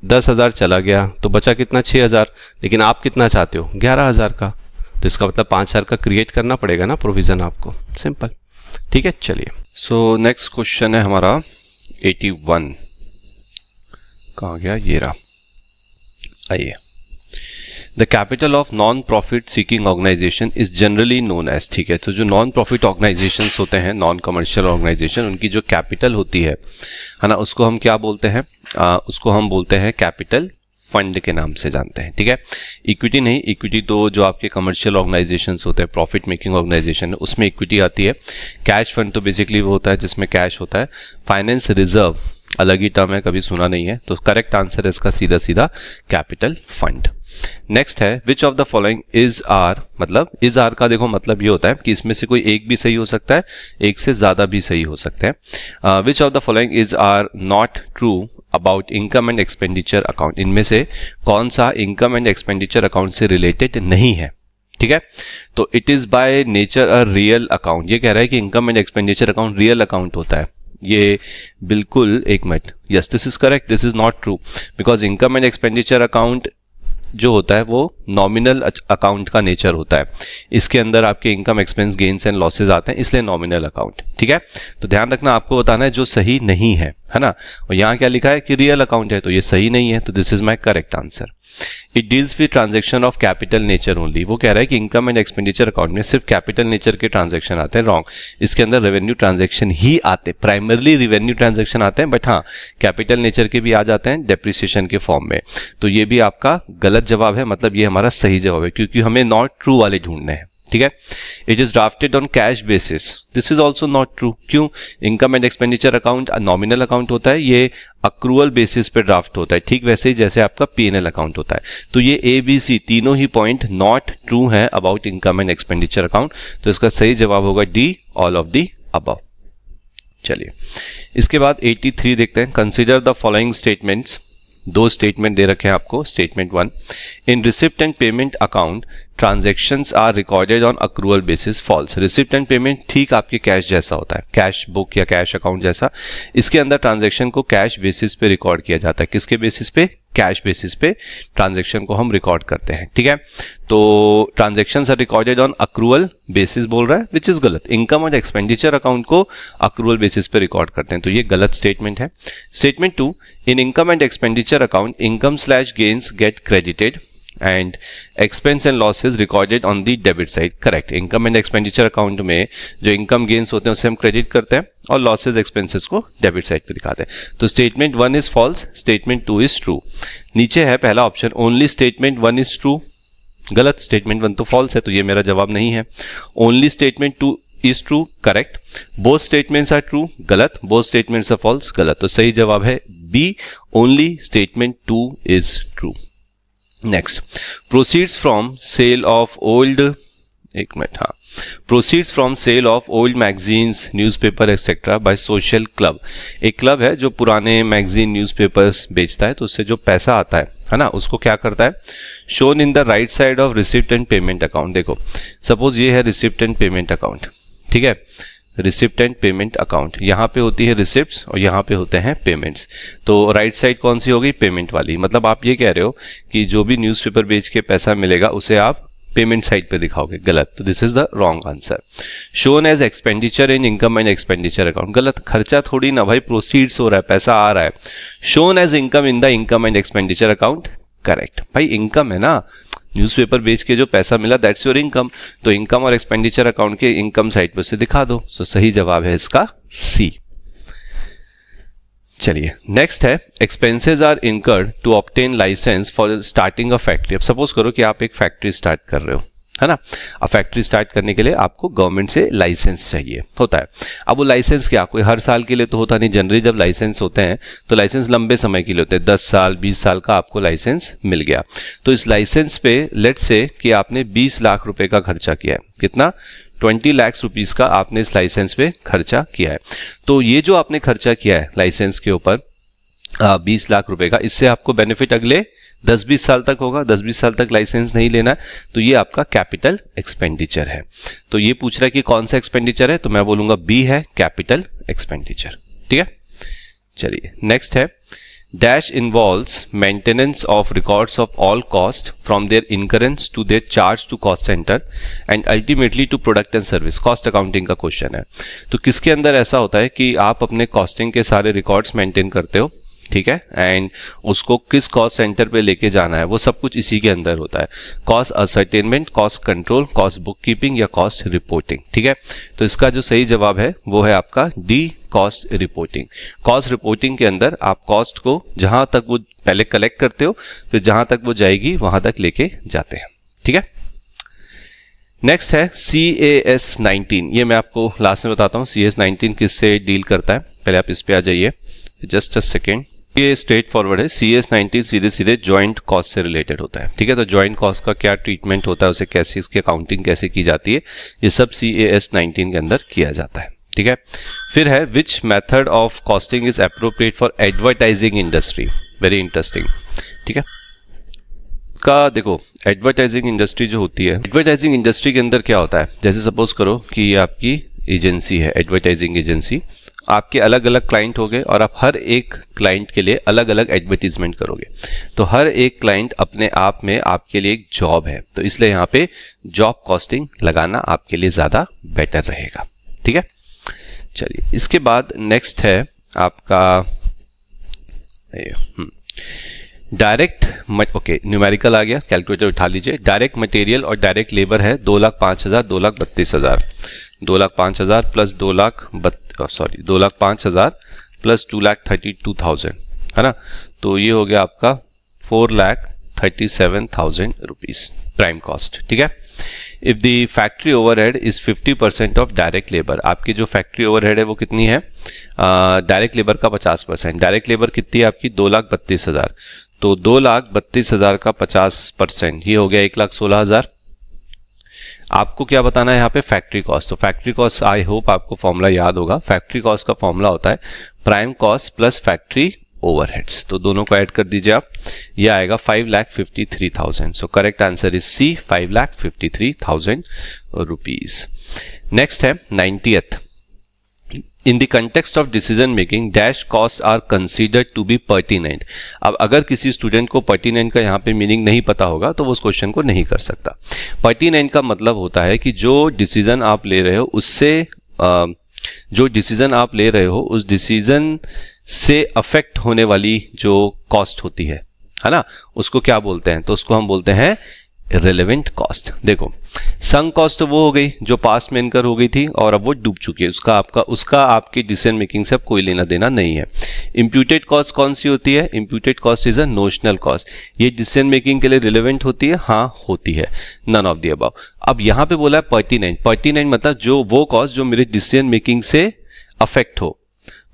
10,000 चला गया तो बचा कितना? 6,000। लेकिन आप कितना चाहते हो? 11,000 का। तो इसका मतलब 5,000 का क्रिएट करना पड़ेगा ना प्रोविजन आपको, सिंपल। ठीक है, चलिए। सो नेक्स्ट क्वेश्चन है हमारा 81। कहाँ गया? ये रहा। आइए, the capital of non profit seeking organisation is generally known as. ठीक है, तो जो नॉन प्रॉफिट ऑर्गेनाइजेशन होते हैं, नॉन कमर्शियल ऑर्गेनाइजेशन, उनकी जो कैपिटल होती है ना, उसको हम क्या बोलते हैं? उसको हम बोलते हैं कैपिटल फंड के नाम से जानते हैं, ठीक है। इक्विटी नहीं, इक्विटी तो जो आपके कमर्शियल ऑर्गेनाइजेशंस होते हैं, प्रॉफिट मेकिंग ऑर्गेनाइजेशन, उसमें इक्विटी आती है। कैश फंड तो बेसिकली वो होता है जिसमें कैश होता है। फाइनेंस रिजर्व अलग ही टर्म है, कभी सुना नहीं है, तो करेक्ट आंसर है इसका सीधा सीधा कैपिटल फंड। नेक्स्ट है which of the following is are, मतलब इज आर का देखो मतलब ये होता है कि इसमें से कोई एक भी सही हो सकता है, एक से ज्यादा भी सही हो सकते हैं। Which of the following is are not true about income and expenditure account, इनमें से कौन सा इनकम एंड एक्सपेंडिचर अकाउंट से रिलेटेड नहीं है, ठीक है। तो it is by nature a real account, ये कह रहा है कि income and expenditure account real account होता है, ये बिल्कुल एक मिनट, yes this is correct, this is not true, because income and expenditure account जो होता है वो नॉमिनल अकाउंट का नेचर होता है, इसके अंदर आपके income expense gains and losses आते हैं, इसलिए नॉमिनल अकाउंट, ठीक है। तो ध्यान रखना, आपको बताना है जो सही नहीं है ना। और यहाँ क्या लिखा है कि रियल अकाउंट है, तो ये सही नहीं है, तो this is my correct answer. It deals with transaction of capital nature only, वो कह रहा है कि इनकम एंड एक्सपेंडिचर अकाउंट में सिर्फ कैपिटल नेचर के ट्रांजेक्शन आते हैं, रॉन्ग, इसके अंदर रेवेन्यू ट्रांजेक्शन ही आते, प्राइमरली रेवेन्यू ट्रांजेक्शन आते हैं, बट हाँ कैपिटल नेचर के भी आ जाते हैं डेप्रिसिएशन के फॉर्म में। तो ये भी आपका गलत जवाब है, मतलब ये हमारा सही जवाब है, क्योंकि हमें नॉट ट्रू वाले ढूंढने हैं, ठीक है। It is drafted on cash basis, this is also not true, क्यों, income and expenditure account nominal account होता है, ये अक्रूअल बेसिस पे ड्राफ्ट होता है, ठीक वैसे ही जैसे आपका पीएनएल अकाउंट होता है। तो ये ए बी सी तीनों ही पॉइंट नॉट ट्रू है about income and expenditure account, तो इसका सही जवाब होगा D, all of the above. चलिए इसके बाद 83 देखते हैं। कंसिडर द फॉलोइंग स्टेटमेंट्स, दो स्टेटमेंट दे रखे हैं आपको। Statement 1, in receipt and payment account transactions are recorded on accrual basis, false. Receipt and payment ठीक आपके कैश जैसा होता है, कैश बुक या कैश अकाउंट जैसा, इसके अंदर ट्रांजैक्शन को कैश बेसिस पे रिकॉर्ड किया जाता है। किसके बेसिस पे, कैश बेसिस पे ट्रांजैक्शन को हम रिकॉर्ड करते हैं, ठीक है। तो transactions are recorded on accrual basis बोल रहा है, विच इज गलत, इनकम और एक्सपेंडिचर अकाउंट को अक्रूअल बेसिस पे रिकॉर्ड करते हैं, तो ये गलत स्टेटमेंट है। Statement 2, in income and expenditure account income slash gains get credited and expense and losses recorded on the debit side, correct. Income and expenditure account में जो इनकम गेन्स होते हैं उसे हम क्रेडिट करते हैं और लॉसेज एक्सपेंसेस को डेबिट साइड पे दिखाते हैं। तो statement 1 is false, statement 2 is true. नीचे है पहला option, only statement 1 is true, गलत, स्टेटमेंट 1 तो फॉल्स है, तो ये मेरा जवाब नहीं है। Only statement 2 is true, correct. Both statements are true, गलत। बोथ स्टेटमेंट्स आर फॉल्स, गलत। तो सही जवाब है B, only statement 2 is true. Next, proceeds from sale of old, एक मिनट, हाँ, proceeds from sale of old magazines, newspaper etcetera by social club. एक क्लब है जो पुराने मैगजीन न्यूज़पेपर्स बेचता है, तो उससे जो पैसा आता है ना, उसको क्या करता है, shown in the right side of receipt and payment account. देखो सपोज ये है रिसिप्ट एंड पेमेंट अकाउंट, ठीक है, रिसिप्ट एंड पेमेंट अकाउंट, यहाँ पे होती है रिसिप्ट्स और यहाँ पे होते हैं पेमेंट्स। तो राइट साइड कौन सी होगी, पेमेंट वाली। मतलब आप ये कह रहे हो कि जो भी न्यूज़पेपर बेच के पैसा मिलेगा उसे आप पेमेंट साइड पे दिखाओगे, गलत। तो this is the wrong answer. Shown as expenditure in income and expenditure account, गलत, खर्चा थोड़ी ना भाई, प्रोसीड्स हो रहा है, पैसा आ रहा है। Shown as income in the income and expenditure account, correct. भाई इनकम है ना, न्यूज़पेपर बेच के जो पैसा मिला दैट्स योर इनकम, तो इनकम और एक्सपेंडिचर अकाउंट के इनकम साइड पर से दिखा दो। सो सही जवाब है इसका सी। चलिए नेक्स्ट है, expenses are incurred to obtain licence for starting a factory. अब सपोज करो कि आप एक फैक्ट्री स्टार्ट कर रहे हो, है ना। अब फैक्ट्री स्टार्ट करने के लिए आपको गवर्नमेंट से लाइसेंस चाहिए होता है। अब वो लाइसेंस क्या, कोई हर साल के लिए तो होता नहीं, जनरली जब लाइसेंस होते हैं तो लाइसेंस लंबे समय के लिए होते हैं, 10 साल 20 साल का आपको लाइसेंस मिल गया। तो इस लाइसेंस पे लेट्स से कि आपने 20 लाख रुपए का खर्चा किया है, कितना, 20 लाख रुपीस का आपने इस लाइसेंस पे खर्चा किया है। तो ये जो आपने खर्चा किया है लाइसेंस के ऊपर 20 लाख रुपए का, इससे आपको बेनिफिट अगले 10-20 साल तक होगा। 10-20 साल तक लाइसेंस नहीं लेना है, तो ये आपका कैपिटल एक्सपेंडिचर है। तो ये पूछ रहा है कि कौन सा एक्सपेंडिचर है, तो मैं बोलूंगा बी है कैपिटल एक्सपेंडिचर, ठीक है। चलिए नेक्स्ट है, dash involves maintenance of records of all cost from their incurrence to their charge to cost center and ultimately to product and service. Cost accounting का क्वेश्चन है। तो किसके अंदर ऐसा होता है कि आप अपने कॉस्टिंग के सारे रिकॉर्ड्स मेंटेन करते हो, ठीक है, एंड उसको किस कॉस्ट सेंटर पे लेके जाना है वो सब कुछ इसी के अंदर होता है। Cost ascertainment, cost control, cost book keeping या कॉस्ट रिपोर्टिंग, ठीक है। तो इसका जो सही जवाब है वो है आपका D, cost reporting. Cost reporting के अंदर आप कॉस्ट को जहां तक वो पहले कलेक्ट करते हो, फिर जहां तक वो जाएगी वहां तक लेके जाते हैं। ठीक है, नेक्स्ट है CAS 19। ये मैं आपको लास्ट में बताता हूँ CAS 19 किससे डील करता है। पहले आप इस पे आ जाइए, जस्ट अ सेकेंड। ये स्ट्रेट फॉरवर्ड है। CAS 19 सीधे सीधे जॉइंट कॉस्ट से रिलेटेड होता है। ठीक है, तो जॉइंट कॉस्ट का क्या ट्रीटमेंट होता है, उसे कैसे, इसकी अकाउंटिंग कैसे की जाती है, ये सब CAS 19 के अंदर किया जाता है। ठीक है, फिर है which method of costing is appropriate for advertising industry. Very interesting. ठीक है, का देखो एडवर्टाइजिंग इंडस्ट्री जो होती है, एडवर्टाइजिंग इंडस्ट्री के अंदर क्या होता है, जैसे सपोज करो कि ये आपकी एजेंसी है, एडवर्टाइजिंग एजेंसी, आपके अलग अलग क्लाइंट हो गए और आप हर एक क्लाइंट के लिए अलग अलग एडवर्टीजमेंट करोगे, तो हर एक क्लाइंट अपने आप में आपके लिए एक जॉब है, तो इसलिए यहाँ पे जॉब कॉस्टिंग लगाना आपके लिए ज़्यादा बेटर रहेगा। ठीक है, चलिए इसके बाद नेक्स्ट है आपका डायरेक्ट, ओके न्यूमेरिकल आ गया, कैलकुलेटर उठा लीजिए। डायरेक्ट मटेरियल और डायरेक्ट लेबर है 2,05,000, 2,32,000, 2,05,000 प्लस 2,05,000 प्लस 2,32,000 है ना, तो ये हो गया आपका 4,37,000 रुपीज प्राइम कॉस्ट। ठीक है, if the factory overhead is 50% of direct labour, आपकी जो फैक्ट्री ओवरहेड है वो कितनी है, डायरेक्ट लेबर का 50%। डायरेक्ट लेबर कितनी है आपकी 2,32,000, तो 2,32,000 का 50% ये हो गया 1,16,000। आपको क्या बताना है यहाँ पे, फैक्ट्री कॉस्ट। तो फैक्ट्री कॉस्ट आई होप आपको फॉर्मूला याद होगा। फैक्ट्री कॉस्ट का फॉर्मूला होता है prime cost plus factory overheads, तो दोनों को ऐड कर दीजिए आप, ये आएगा 5,53,000। So correct answer is C, 5,53,000 rupees. Next है 90th। In the context of decision making dash cost are considered to be pertinent. अब अगर किसी स्टूडेंट को पर्टिनेंट का यहाँ पे मीनिंग नहीं पता होगा तो वो उस क्वेश्चन को नहीं कर सकता। पर्टिनेंट का मतलब होता है कि जो डिसीजन आप ले रहे हो उससे जो डिसीजन आप ले रहे हो उस डिसीजन से अफेक्ट होने वाली जो कॉस्ट होती है ना, उसको क्या बोलते हैं, तो उसको हम बोलते हैं रिलेवेंट कॉस्ट। देखो संक कॉस्ट तो वो हो गई जो पास्ट में इनकर हो गई थी और अब वो डूब चुकी है, उसका आपकी डिसीजन मेकिंग से अब कोई लेना देना नहीं है। इंप्यूटेड कॉस्ट कौन सी होती है, imputed cost is a notional cost, ये डिसीजन मेकिंग के लिए रिलेवेंट होती है, हाँ होती है, नन ऑफ द अबव। अब यहां पे बोला है पर्टिनेंट, पर्टिनेंट मतलब जो वो कॉस्ट जो मेरे डिसीजन मेकिंग से अफेक्ट हो,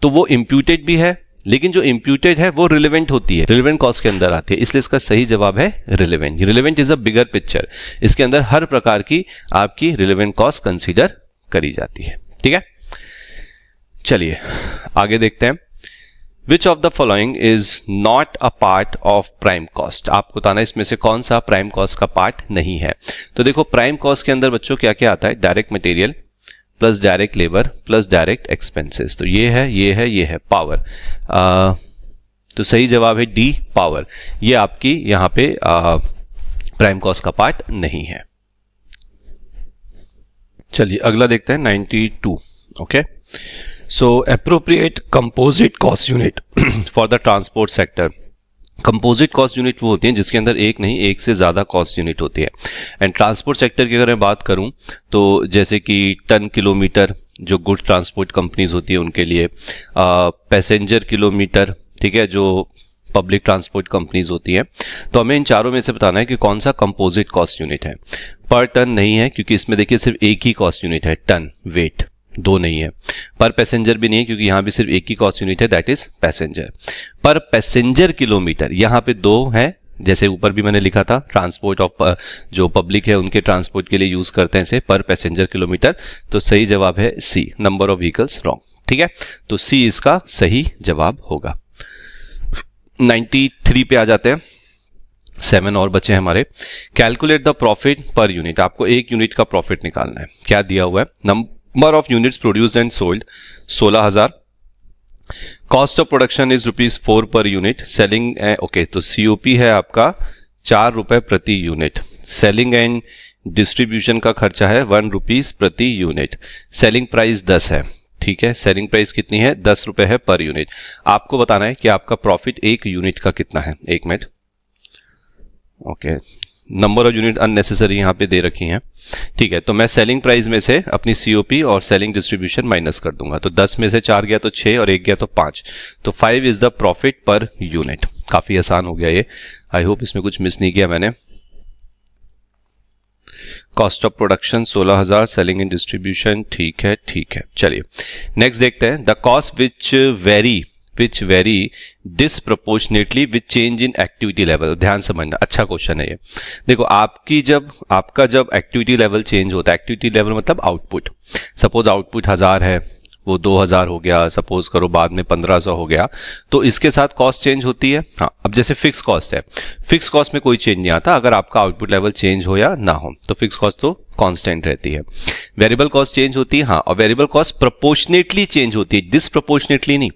तो वो इंप्यूटेड भी है, लेकिन जो इंप्यूटेड है वो रिलेवेंट होती है, रिलेवेंट कॉस्ट के अंदर आती है, इसलिए इसका सही जवाब है relevant. Relevant is a bigger picture, इसके अंदर हर प्रकार की आपकी रिलेवेंट कॉस्ट कंसीडर करी जाती है। ठीक है, चलिए आगे देखते हैं। Which of the following is not a part of prime cost, आपको बताना इसमें से कौन सा प्राइम कॉस्ट का पार्ट नहीं है। तो देखो प्राइम कॉस्ट के अंदर बच्चों क्या क्या आता है, direct material plus direct labour plus direct expenses, तो ये है पावर, तो सही जवाब है डी पावर, ये आपकी यहां पे प्राइम कॉस्ट का पार्ट नहीं है। चलिए अगला देखते हैं 92। Okay, so appropriate composite cost unit for the transport sector. Composite cost unit वो होती है जिसके अंदर एक नहीं एक से ज़्यादा कॉस्ट यूनिट होती है। एंड ट्रांसपोर्ट सेक्टर की अगर मैं बात करूं तो जैसे कि टन किलोमीटर जो गुड ट्रांसपोर्ट कंपनीज होती है उनके लिए, पैसेंजर किलोमीटर, ठीक है, जो पब्लिक ट्रांसपोर्ट कंपनीज होती हैं, तो हमें इन चारों में से बताना है कि कौन सा कंपोजिट कॉस्ट यूनिट है। पर टन नहीं है क्योंकि इसमें देखिए सिर्फ एक ही कॉस्ट यूनिट है, टन वेट, दो नहीं है। पर पैसेंजर भी नहीं है क्योंकि यहां भी सिर्फ एक ही कॉस्ट यूनिट है, दैट इज पैसेंजर। पर पैसेंजर किलोमीटर यहां पे दो है, जैसे ऊपर भी मैंने लिखा था, ट्रांसपोर्ट ऑफ जो पब्लिक है उनके ट्रांसपोर्ट के लिए यूज करते हैं इसे पर पैसेंजर किलोमीटर, तो सही जवाब है सी, नंबर ऑफ व्हीकल्स रॉन्ग। ठीक है, तो सी इसका सही जवाब होगा। 93 पे आ जाते हैं, 7 और बचे हैं हमारे। Calculate the profit per unit, आपको एक यूनिट का प्रॉफिट निकालना है। क्या दिया हुआ है, number of units produced and sold 16,000, cost of production is ₹4 per unit, selling okay, तो सीओपी है आपका 4 रुपए प्रति यूनिट, सेलिंग एंड डिस्ट्रीब्यूशन का खर्चा है 1 रुपीज प्रति यूनिट, सेलिंग प्राइस 10 है। ठीक है, सेलिंग प्राइस कितनी है, 10 रुपए है पर यूनिट। आपको बताना है कि आपका प्रॉफिट एक यूनिट का कितना है। एक minute, okay, number of unit unnecessary यहाँ पे दे रखी हैं, ठीक है। तो मैं सेलिंग प्राइस में से अपनी सीओपी और सेलिंग डिस्ट्रीब्यूशन माइनस कर दूंगा। तो 10 में से 4 गया तो 6 और 1 गया तो 5, तो 5 is the profit per unit. काफी आसान हो गया ये, आई होप इसमें कुछ मिस नहीं किया मैंने। Cost of production 16,000, selling and distribution, ठीक है ठीक है। चलिए नेक्स्ट देखते हैं। The cost which very disproportionately with change in activity level. ध्यान समझना, अच्छा क्वेश्चन है ये। देखो आपका जब एक्टिविटी लेवल चेंज होता है, एक्टिविटी लेवल मतलब आउटपुट, सपोज आउटपुट 1000 है, वो 2000 हो गया, सपोज करो बाद में 1500 हो गया, तो इसके साथ कॉस्ट चेंज होती है। हाँ, अब जैसे फिक्स कॉस्ट है, फिक्स कॉस्ट में कोई चेंज नहीं आता अगर आपका आउटपुट लेवल चेंज हो या ना हो, तो फिक्स कॉस्ट तो कांस्टेंट रहती है। वेरिएबल कॉस्ट चेंज होती है, हाँ, और वेरिएबल कॉस्ट प्रोपोर्शनेटली चेंज होती है, डिसप्रोपोर्शनेटली नहीं,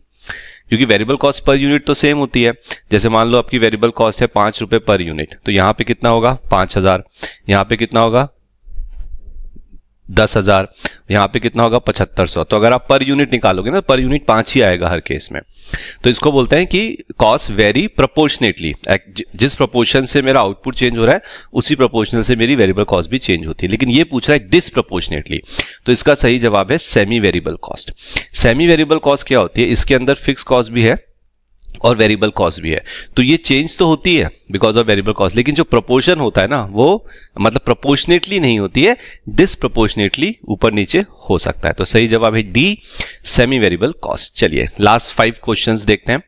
क्योंकि वेरिएबल कॉस्ट पर यूनिट तो सेम होती है। जैसे मान लो आपकी वेरिएबल कॉस्ट है 5 रुपए पर यूनिट, तो यहां पे कितना होगा 5000, यहां पे कितना होगा 10,000, यहां पे कितना होगा 7500। तो अगर आप पर यूनिट निकालोगे ना, पर यूनिट 5 ही आएगा हर केस में। तो इसको बोलते हैं कि कॉस्ट वेरी प्रोपोर्शनेटली, जिस प्रोपोर्शन से मेरा आउटपुट चेंज हो रहा है उसी प्रोपोर्शनल से मेरी वेरिएबल कॉस्ट भी चेंज होती है। लेकिन ये पूछ रहा है डिसप्रोपोर्शनेटली, तो इसका सही जवाब है semi variable cost. Semi variable cost क्या होती है, इसके अंदर फिक्स कॉस्ट भी है और वेरिएबल कॉस्ट भी है, तो ये चेंज तो होती है बिकॉज ऑफ वेरिएबल कॉस्ट, लेकिन जो प्रोपोर्शन होता है ना वो मतलब प्रोपोर्शनेटली नहीं होती है, डिसप्रोपोर्शनेटली ऊपर नीचे हो सकता है। तो सही जवाब है डी, सेमी वेरिएबल कॉस्ट। चलिए लास्ट 5 क्वेश्चंस देखते हैं।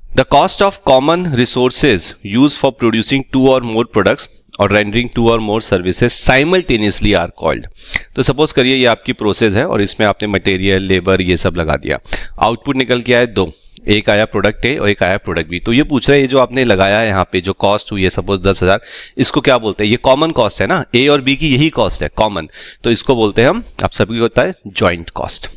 The cost of common resources use for producing 2 or more products or rendering 2 or more services simultaneously are called. तो सपोज करिए ये आपकी प्रोसेस है और इसमें आपने मटेरियल, लेबर ये सब लगा दिया, आउटपुट निकल के आया 2, एक आया प्रोडक्ट ए और एक आया प्रोडक्ट बी। तो ये पूछ रहा है ये जो आपने लगाया है यहाँ पे जो कॉस्ट हुई है सपोज 10,000, इसको क्या बोलते हैं, ये कॉमन कॉस्ट है ना, ए और बी की यही कॉस्ट है कॉमन, तो इसको बोलते हैं हम, आप सभी को होता है जॉइंट कॉस्ट,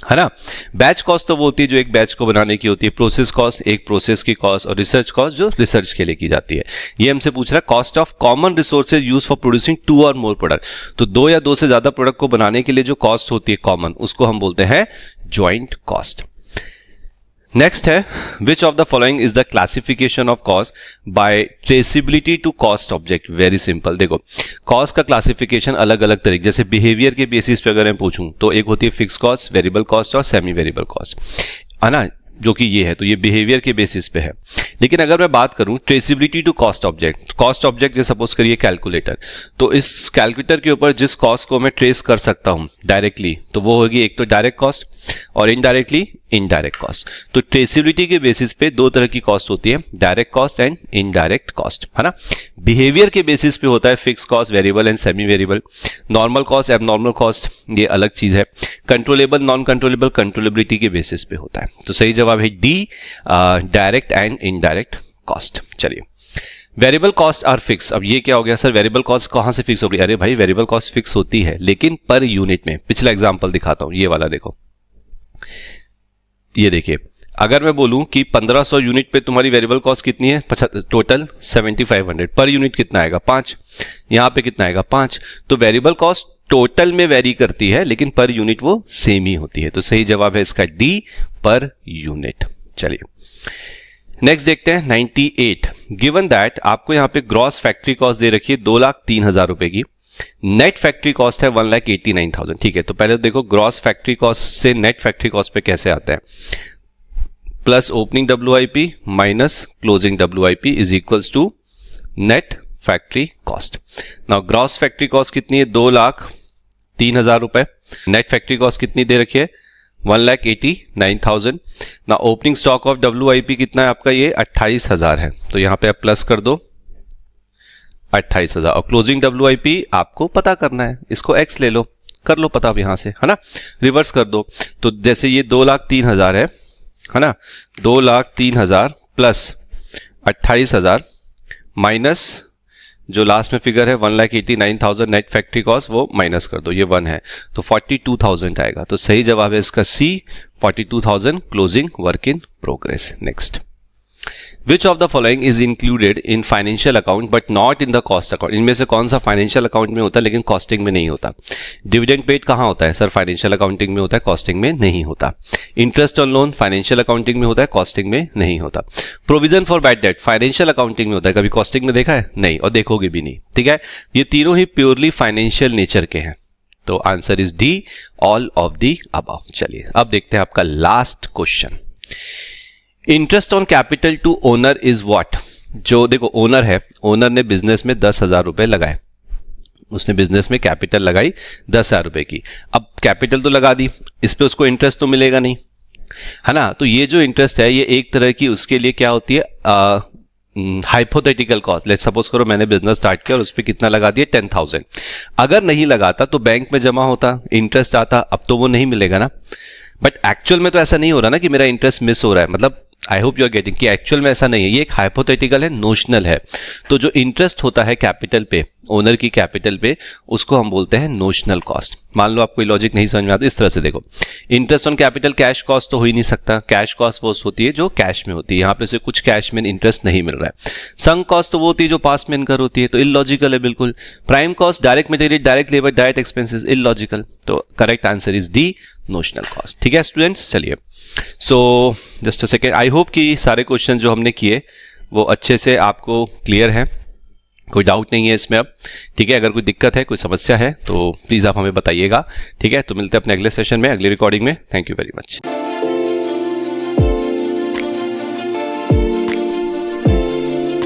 है ना। बैच कॉस्ट तो वो होती है जो एक बैच को बनाने की होती है, प्रोसेस कॉस्ट एक प्रोसेस की कॉस्ट, और रिसर्च कॉस्ट जो रिसर्च के लिए की जाती है। ये हमसे पूछ रहा है cost of common resources use for producing 2 or more product. तो 2 या 2 से ज्यादा प्रोडक्ट को बनाने के लिए जो कॉस्ट होती है कॉमन, उसको हम बोलते हैं जॉइंट कॉस्ट। नेक्स्ट है which of the following is the classification of cost by traceability to cost object. Very simple, देखो कॉस्ट का क्लासिफिकेशन अलग अलग तरीके, जैसे बिहेवियर के बेसिस पे अगर मैं पूछूं तो एक होती है फिक्स कॉस्ट, वेरिएबल कॉस्ट और सेमी वेरिएबल कॉस्ट, है ना, जो कि ये है, तो ये बिहेवियर के बेसिस पे है। लेकिन अगर मैं बात करूं ट्रेसिबिलिटी टू कॉस्ट ऑब्जेक्ट जैसे सपोज करिए कैलकुलेटर, तो इस कैलकुलेटर के ऊपर जिस कॉस्ट को मैं ट्रेस कर सकता हूं डायरेक्टली, तो वो होगी एक तो डायरेक्ट कॉस्ट और इनडायरेक्टली इनडायरेक्ट कॉस्ट। तो ट्रेसिबिलिटी के बेसिस पे 2 तरह की कॉस्ट होती है, direct cost and indirect cost, है ना। बिहेवियर के बेसिस पे होता है fix cost, variable and semi variable. Normal cost, abnormal cost ये अलग चीज है। कंट्रोलेबल, नॉन कंट्रोलेबल, कंट्रोलेबिलिटी के बेसिस पे होता है। तो सही जवाब है D, direct and indirect cost. चलिए वेरिएबल कॉस्ट आर फिक्स। अब ये क्या हो गया सर, वेरिएबल कॉस्ट कहां से फिक्स हो गई? अरे भाई वेरिएबल कॉस्ट फिक्स होती है लेकिन पर यूनिट में। पिछला एग्जांपल दिखाता हूं, ये वाला देखो, ये देखिए, अगर मैं बोलूं कि 1500 यूनिट पे तुम्हारी वेरिएबल कॉस्ट कितनी है, टोटल 7500, पर यूनिट कितना आएगा 5, यहां पे कितना आएगा 5। तो वेरिएबल कॉस्ट टोटल में वेरी करती है लेकिन पर यूनिट वो सेम ही होती है। तो सही जवाब है इसका डी, पर यूनिट। चलिए नेक्स्ट देखते हैं 98। गिवन दैट आपको यहां पे ग्रॉस फैक्ट्री कॉस्ट दे रखी है 2,03,000 रुपए की, नेट फैक्ट्री कॉस्ट है 1,89,000। ठीक है, तो पहले देखो ग्रॉस फैक्ट्री कॉस्ट से नेट फैक्ट्री कॉस्ट पे कैसे आता है, plus opening WIP minus closing WIP is equals to net factory cost. Now gross factory cost कितनी है 2,03,000 रुपए, नेट फैक्ट्री कॉस्ट कितनी दे रखी है 1,89,000। ना ओपनिंग स्टॉक ऑफ WIP कितना है आपका, ये 28,000 है, तो यहां पे आप प्लस कर दो 28,000, और क्लोजिंग WIP आपको पता करना है, इसको x ले लो, कर लो पता अब यहां से, है ना, रिवर्स कर दो। तो जैसे ये 2,03,000 है ना, 2,03,000 प्लस 28,000 माइनस जो लास्ट में फिगर है 1,89,000 नेट फैक्ट्री कॉस्ट, वो माइनस कर दो, ये 1 है, तो 42,000 आएगा। तो सही जवाब है इसका सी, 42,000 closing work in progress. Which of the following is included in financial account but not in the cost account, इनमें से कौन सा फाइनेंशियल अकाउंट में होता है लेकिन कॉस्टिंग में नहीं होता? डिविडेंड पेड कहाँ होता है सर? फाइनेंशियल अकाउंटिंग में होता है, कॉस्टिंग में नहीं होता। Interest on loan financial accounting में होता है, कॉस्टिंग में नहीं होता। Provision for bad debt financial accounting में होता है, कभी कॉस्टिंग में देखा है? नहीं, और देखोगे भी नहीं, ठीक है। ये तीनों ही प्योरली फाइनेंशियल नेचर के हैं, तो answer is D, all of the above. चलिए अब देखते हैं आपका last question. Interest on capital to owner is what? जो देखो ओनर है, ओनर ने बिजनेस में 10,000 रुपए लगाए, उसने बिजनेस में कैपिटल लगाई 10,000 रुपए की। अब कैपिटल तो लगा दी, इस पे उसको इंटरेस्ट तो मिलेगा नहीं, है ना। तो ये जो इंटरेस्ट है ये एक तरह की उसके लिए क्या होती है, हाइपोथेटिकल कॉस्ट। लेट्स सपोज करो मैंने बिजनेस स्टार्ट किया और उस पर कितना लगा दिया, 10,000। अगर नहीं लगाता तो बैंक में जमा होता, इंटरेस्ट आता, अब तो वो नहीं मिलेगा ना। बट एक्चुअल में तो ऐसा नहीं हो रहा ना कि मेरा इंटरेस्ट मिस हो रहा है, मतलब I hope you are getting कि एक्चुअल में ऐसा नहीं है, ये एक हाइपोथेटिकल है, नोशनल है। तो जो इंटरेस्ट होता है कैपिटल पे, ओनर की कैपिटल पे, उसको हम बोलते हैं नोशनल कॉस्ट। मान लो आपको लॉजिक नहीं समझ में आता, इस तरह से देखो, interest on capital cash cost तो हो ही नहीं सकता, कैश कॉस्ट वो होती है जो कैश में होती है, यहाँ पे से कुछ कैश में इंटरेस्ट नहीं मिल रहा है। संक कॉस्ट तो वो होती है जो पास में इनकर होती है, तो इलॉजिकल है बिल्कुल। Prime cost direct material, direct labour, direct expenses, illogical. तो correct answer is D, notional cost. ठीक है स्टूडेंट्स, चलिए so just a second, I hope कि सारे क्वेश्चन जो हमने किए वो अच्छे से आपको क्लियर है, कोई डाउट नहीं है इसमें अब। ठीक है, अगर कोई दिक्कत है, कोई समस्या है तो प्लीज़ आप हमें बताइएगा। ठीक है, तो मिलते हैं अपने अगले सेशन में, अगली रिकॉर्डिंग में। Thank you very much.